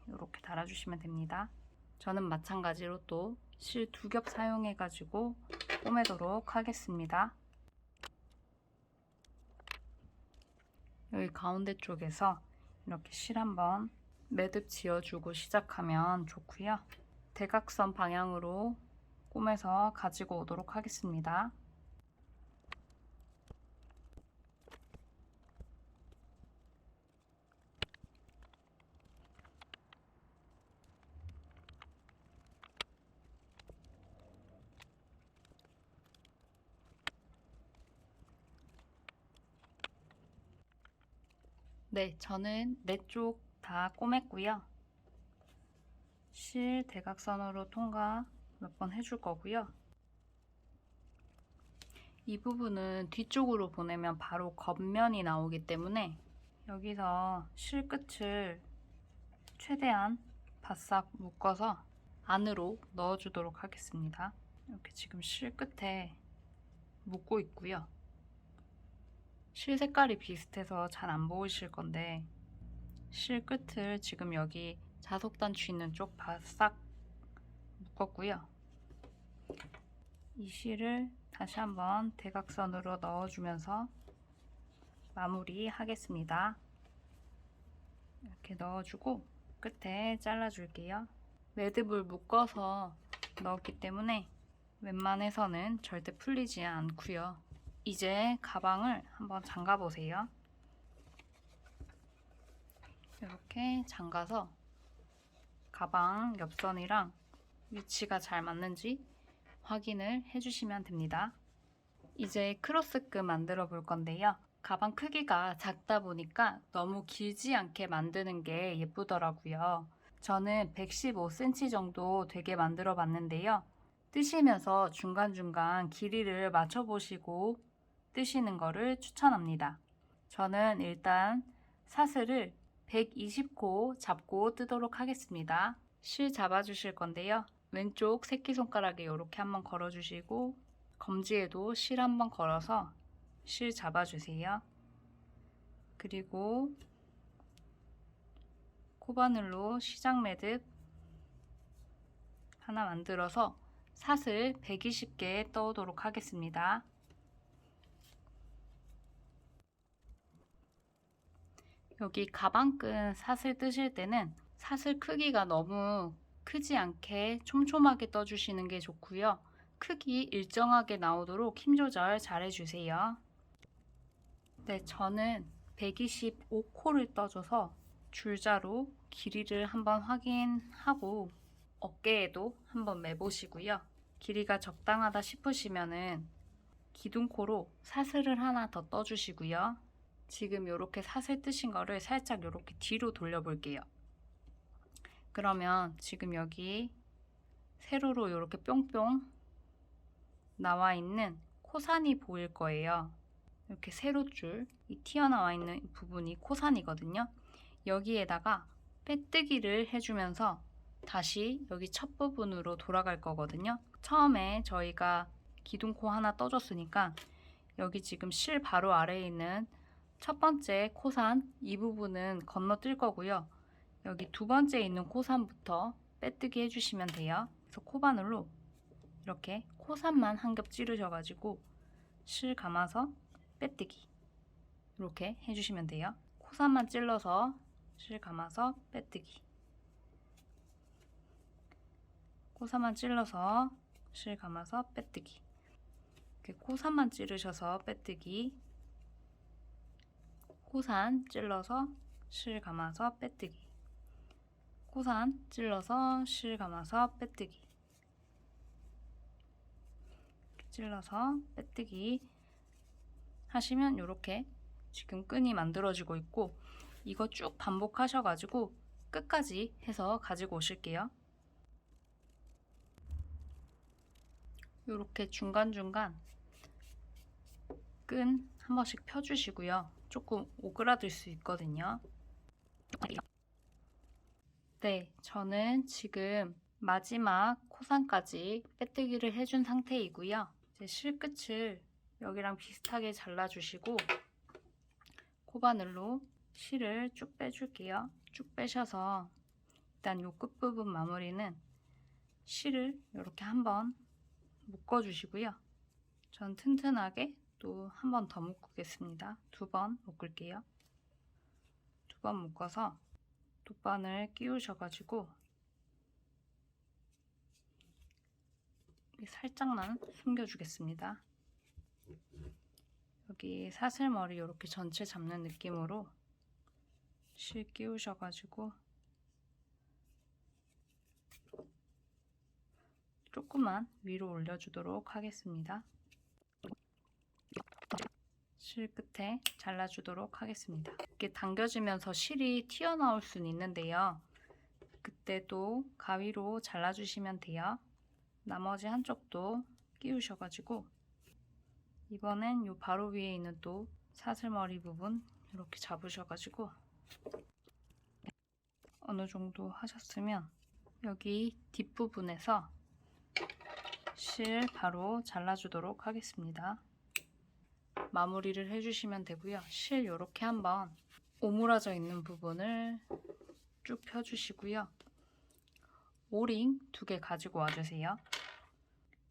이렇게 달아주시면 됩니다. 저는 마찬가지로 또 실 2겹 사용해 가지고 꼬매도록 하겠습니다. 여기 가운데 쪽에서 이렇게 실 한번 매듭 지어주고 시작하면 좋고요. 대각선 방향으로 꼬매서 가지고 오도록 하겠습니다. 네, 저는 4쪽 다 꼬맸고요. 실 대각선으로 통과 몇 번 해줄 거고요. 이 부분은 뒤쪽으로 보내면 바로 겉면이 나오기 때문에 여기서 실 끝을 최대한 바싹 묶어서 안으로 넣어주도록 하겠습니다. 이렇게 지금 실 끝에 묶고 있고요. 실 색깔이 비슷해서 잘 안 보이실 건데 실 끝을 지금 여기 자석 단추 있는 쪽 바싹 묶었고요. 이 실을 다시 한번 대각선으로 넣어주면서 마무리 하겠습니다. 이렇게 넣어주고 끝에 잘라줄게요. 매듭을 묶어서 넣었기 때문에 웬만해서는 절대 풀리지 않고요. 이제 가방을 한번 잠가 보세요. 이렇게 잠가서 가방 옆선이랑 위치가 잘 맞는지 확인을 해주시면 됩니다. 이제 크로스끝 만들어 볼 건데요. 가방 크기가 작다 보니까 너무 길지 않게 만드는 게 예쁘더라고요. 저는 115cm 정도 되게 만들어 봤는데요. 뜨시면서 중간중간 길이를 맞춰보시고 뜨시는 거를 추천합니다. 저는 일단 사슬을 120코 잡고 뜨도록 하겠습니다. 실 잡아주실 건데요. 왼쪽 새끼손가락에 이렇게 한번 걸어주시고 검지에도 실 한번 걸어서 실 잡아주세요. 그리고 코바늘로 시작 매듭 하나 만들어서 사슬 120개 떠오도록 하겠습니다. 여기 가방끈 사슬 뜨실 때는 사슬 크기가 너무 크지 않게 촘촘하게 떠주시는 게 좋고요. 크기 일정하게 나오도록 힘 조절 잘 해주세요. 네, 저는 125코를 떠줘서 줄자로 길이를 한번 확인하고 어깨에도 한번 매보시고요. 길이가 적당하다 싶으시면은 기둥코로 사슬을 하나 더 떠주시고요. 지금 이렇게 사슬 뜨신 거를 살짝 이렇게 뒤로 돌려볼게요. 그러면 지금 여기 세로로 이렇게 뿅뿅 나와 있는 코산이 보일 거예요. 이렇게 세로줄, 이 튀어나와 있는 부분이 코산이거든요. 여기에다가 빼뜨기를 해주면서 다시 여기 첫 부분으로 돌아갈 거거든요. 처음에 저희가 기둥코 하나 떠줬으니까 여기 지금 실 바로 아래에 있는 첫 번째 코산 이 부분은 건너뛸 거고요. 여기 두 번째 있는 코산부터 빼뜨기 해주시면 돼요. 그래서 코바늘로 이렇게 코산만 한 겹 찌르셔가지고 실 감아서 빼뜨기 이렇게 해주시면 돼요. 코산만 찔러서 실 감아서 빼뜨기, 코산만 찔러서 실 감아서 빼뜨기, 이렇게 코산만 찌르셔서 빼뜨기, 코산 찔러서 실 감아서 빼뜨기, 코산 찔러서 실 감아서 빼뜨기, 찔러서 빼뜨기 하시면 이렇게 지금 끈이 만들어지고 있고, 이거 쭉 반복하셔가지고 끝까지 해서 가지고 오실게요. 이렇게 중간중간 끈 한 번씩 펴주시고요. 조금 오그라들 수 있거든요. 네, 저는 지금 마지막 코산까지 빼뜨기를 해준 상태이고요. 이제 실끝을 여기랑 비슷하게 잘라주시고 코바늘로 실을 쭉 빼줄게요. 쭉 빼셔서 일단 요 끝부분 마무리는 실을 이렇게 한번 묶어주시고요. 전 튼튼하게 또 한 번 더 묶겠습니다. 두 번 묶을게요. 두 번 묶어서 돗바늘 끼우셔가지고 살짝만 숨겨주겠습니다. 여기 사슬머리 이렇게 전체 잡는 느낌으로 실 끼우셔가지고 조금만 위로 올려주도록 하겠습니다. 실 끝에 잘라주도록 하겠습니다. 이렇게 당겨지면서 실이 튀어나올 수는 있는데요. 그때도 가위로 잘라주시면 돼요. 나머지 한쪽도 끼우셔가지고 이번엔 요 바로 위에 있는 또 사슬머리 부분 이렇게 잡으셔가지고 어느 정도 하셨으면 여기 뒷부분에서 실 바로 잘라주도록 하겠습니다. 마무리를 해주시면 되고요. 실 이렇게 한번 오므라져 있는 부분을 쭉 펴주시고요. 오링 2개 가지고 와주세요.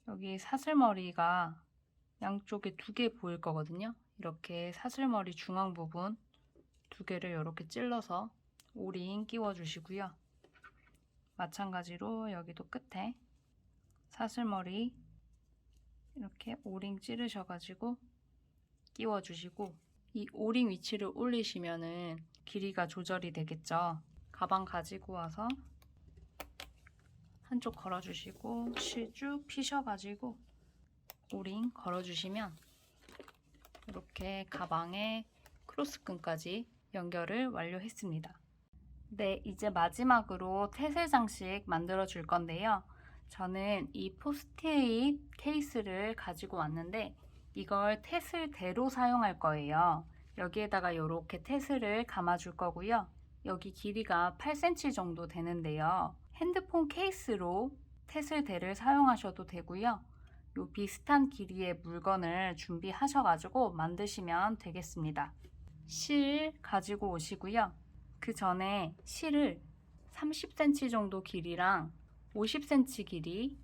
여기 사슬머리가 양쪽에 2개 보일 거거든요. 이렇게 사슬머리 중앙 부분 2개를 이렇게 찔러서 오링 끼워주시고요. 마찬가지로 여기도 끝에 사슬머리 이렇게 오링 찌르셔가지고 끼워주시고, 이 오링 위치를 올리시면은 길이가 조절이 되겠죠. 가방 가지고 와서 한쪽 걸어주시고 실 쭉 피셔가지고 오링 걸어주시면 이렇게 가방에 크로스끈까지 연결을 완료했습니다. 네, 이제 마지막으로 태슬 장식 만들어 줄 건데요. 저는 이 포스트잇 케이스를 가지고 왔는데 이걸 태슬대로 사용할 거예요. 여기에다가 이렇게 태슬을 감아 줄 거고요. 여기 길이가 8cm 정도 되는데요. 핸드폰 케이스로 태슬대를 사용하셔도 되고요. 요 비슷한 길이의 물건을 준비하셔가지고 만드시면 되겠습니다. 실 가지고 오시고요. 그 전에 실을 30cm 정도 길이랑 50cm 길이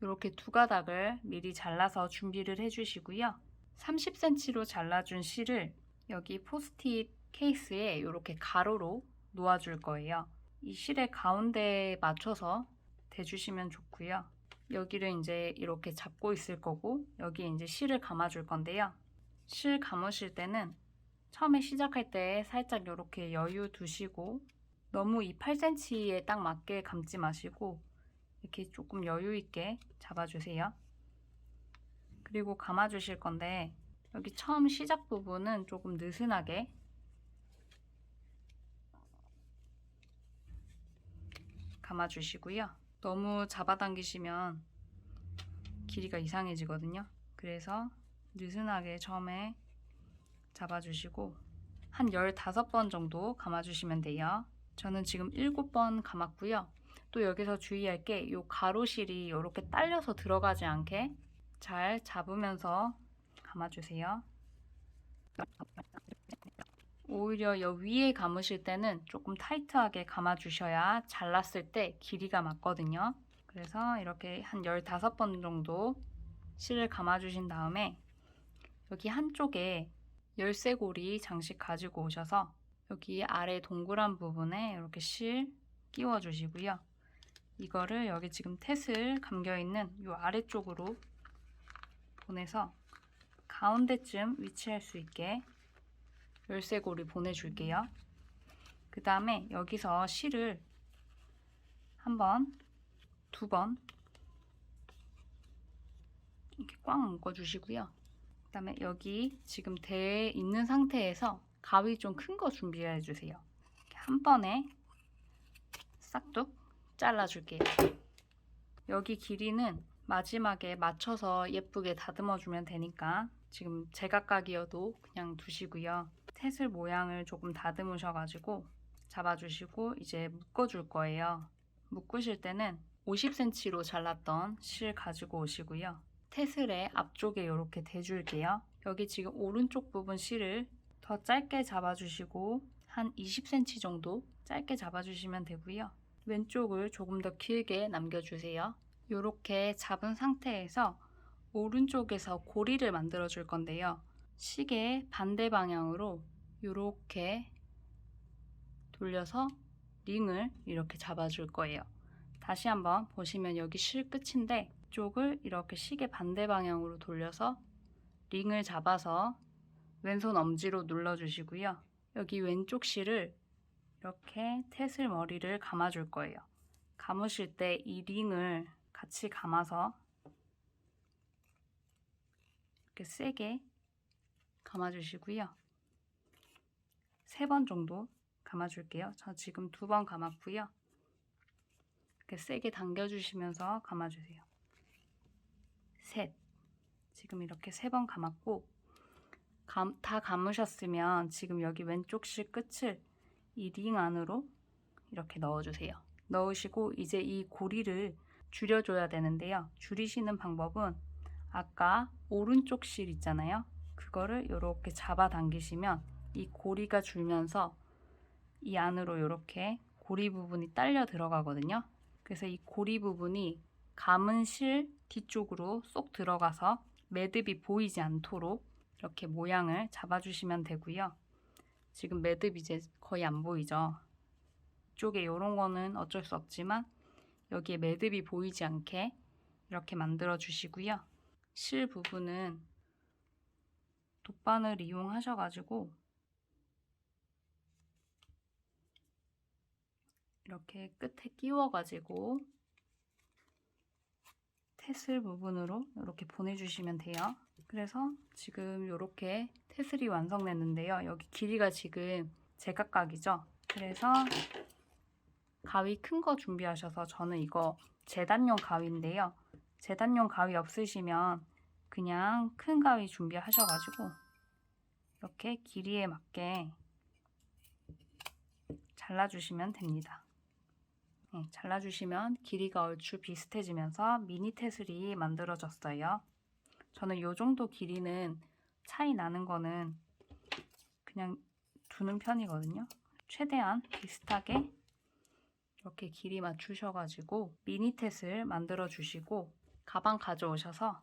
이렇게 2가닥을 미리 잘라서 준비를 해주시고요. 30cm로 잘라준 실을 여기 포스트잇 케이스에 이렇게 가로로 놓아줄 거예요. 이 실의 가운데에 맞춰서 대주시면 좋고요. 여기를 이제 이렇게 잡고 있을 거고 여기에 이제 실을 감아줄 건데요. 실 감으실 때는 처음에 시작할 때 살짝 이렇게 여유 두시고 너무 이 8cm에 딱 맞게 감지 마시고 이렇게 조금 여유 있게 잡아주세요. 그리고 감아주실 건데 여기 처음 시작 부분은 조금 느슨하게 감아주시고요. 너무 잡아당기시면 길이가 이상해지거든요. 그래서 느슨하게 처음에 잡아주시고 한 15번 정도 감아주시면 돼요. 저는 지금 7번 감았고요. 또 여기서 주의할 게 이 가로실이 이렇게 딸려서 들어가지 않게 잘 잡으면서 감아주세요. 오히려 여 위에 감으실 때는 조금 타이트하게 감아주셔야 잘랐을 때 길이가 맞거든요. 그래서 이렇게 한 15번 정도 실을 감아주신 다음에 여기 한쪽에 열쇠고리 장식 가지고 오셔서 여기 아래 동그란 부분에 이렇게 실 끼워 주시고요. 이거를 여기 지금 텟을 감겨있는 이 아래쪽으로 보내서 가운데쯤 위치할 수 있게 열쇠고리 보내줄게요. 그 다음에 여기서 실을 한 번, 2번 이렇게 꽉 묶어주시고요. 그 다음에 여기 지금 대에 있는 상태에서 가위 좀 큰 거 준비해 주세요. 한 번에 싹둑 잘라줄게요. 여기 길이는 마지막에 맞춰서 예쁘게 다듬어 주면 되니까 지금 제각각이어도 그냥 두시고요. 텟을 모양을 조금 다듬으셔가지고 잡아주시고 이제 묶어줄 거예요. 묶으실 때는 50cm로 잘랐던 실 가지고 오시고요. 테슬의 앞쪽에 이렇게 대줄게요. 여기 지금 오른쪽 부분 실을 더 짧게 잡아주시고 한 20cm 정도 짧게 잡아주시면 되고요. 왼쪽을 조금 더 길게 남겨주세요. 이렇게 잡은 상태에서 오른쪽에서 고리를 만들어 줄 건데요. 시계 반대 방향으로 이렇게 돌려서 링을 이렇게 잡아줄 거예요. 다시 한번 보시면 여기 실 끝인데 이쪽을 이렇게 시계 반대 방향으로 돌려서 링을 잡아서 왼손 엄지로 눌러주시고요. 여기 왼쪽 실을 이렇게 텟을 머리를 감아줄 거예요. 감으실 때 이 링을 같이 감아서 이렇게 세게 감아주시고요. 3번 정도 감아줄게요. 저 지금 2번 감았고요. 이렇게 세게 당겨주시면서 감아주세요. 셋. 지금 이렇게 3번 감았고 다 감으셨으면 지금 여기 왼쪽 실 끝을 이 링 안으로 이렇게 넣어주세요. 넣으시고 이제 이 고리를 줄여줘야 되는데요. 줄이시는 방법은 아까 오른쪽 실 있잖아요. 그거를 이렇게 잡아 당기시면 이 고리가 줄면서 이 안으로 이렇게 고리 부분이 딸려 들어가거든요. 그래서 이 고리 부분이 감은 실 뒤쪽으로 쏙 들어가서 매듭이 보이지 않도록 이렇게 모양을 잡아주시면 되고요. 지금 매듭 이제 거의 안 보이죠? 이쪽에 이런 거는 어쩔 수 없지만 여기에 매듭이 보이지 않게 이렇게 만들어 주시고요. 실 부분은 돗바늘 이용하셔가지고 이렇게 끝에 끼워가지고 테슬 부분으로 이렇게 보내주시면 돼요. 그래서 지금 이렇게 테슬이 완성됐는데요. 여기 길이가 지금 제각각이죠. 그래서 가위 큰 거 준비하셔서 저는 이거 재단용 가위인데요. 재단용 가위 없으시면 그냥 큰 가위 준비하셔가지고 이렇게 길이에 맞게 잘라주시면 됩니다. 네, 잘라주시면 길이가 얼추 비슷해지면서 미니 테슬이 만들어졌어요. 저는 이 정도 길이는 차이 나는 거는 그냥 두는 편이거든요. 최대한 비슷하게 이렇게 길이 맞추셔가지고 미니 테슬 만들어 주시고 가방 가져오셔서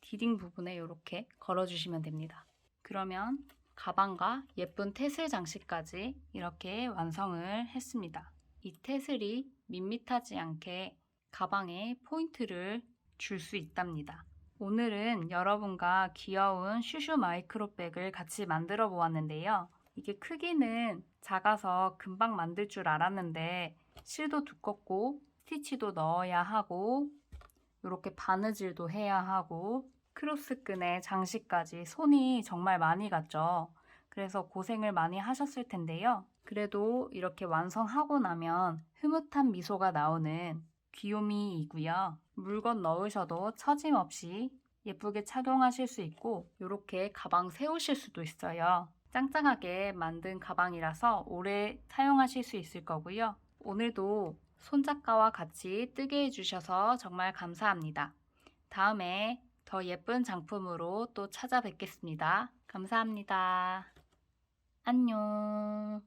디딩 부분에 이렇게 걸어주시면 됩니다. 그러면 가방과 예쁜 테슬 장식까지 이렇게 완성을 했습니다. 이 테슬이 밋밋하지 않게 가방에 포인트를 줄 수 있답니다. 오늘은 여러분과 귀여운 슈슈 마이크로백을 같이 만들어 보았는데요. 이게 크기는 작아서 금방 만들 줄 알았는데 실도 두껍고 스티치도 넣어야 하고 이렇게 바느질도 해야 하고 크로스끈에 장식까지 손이 정말 많이 갔죠. 그래서 고생을 많이 하셨을 텐데요. 그래도 이렇게 완성하고 나면 흐뭇한 미소가 나오는 귀요미이고요. 물건 넣으셔도 처짐 없이 예쁘게 착용하실 수 있고 이렇게 가방 세우실 수도 있어요. 짱짱하게 만든 가방이라서 오래 사용하실 수 있을 거고요. 오늘도 손작가와 같이 뜨게 해주셔서 정말 감사합니다. 다음에 더 예쁜 장품으로 또 찾아뵙겠습니다. 감사합니다. 안녕.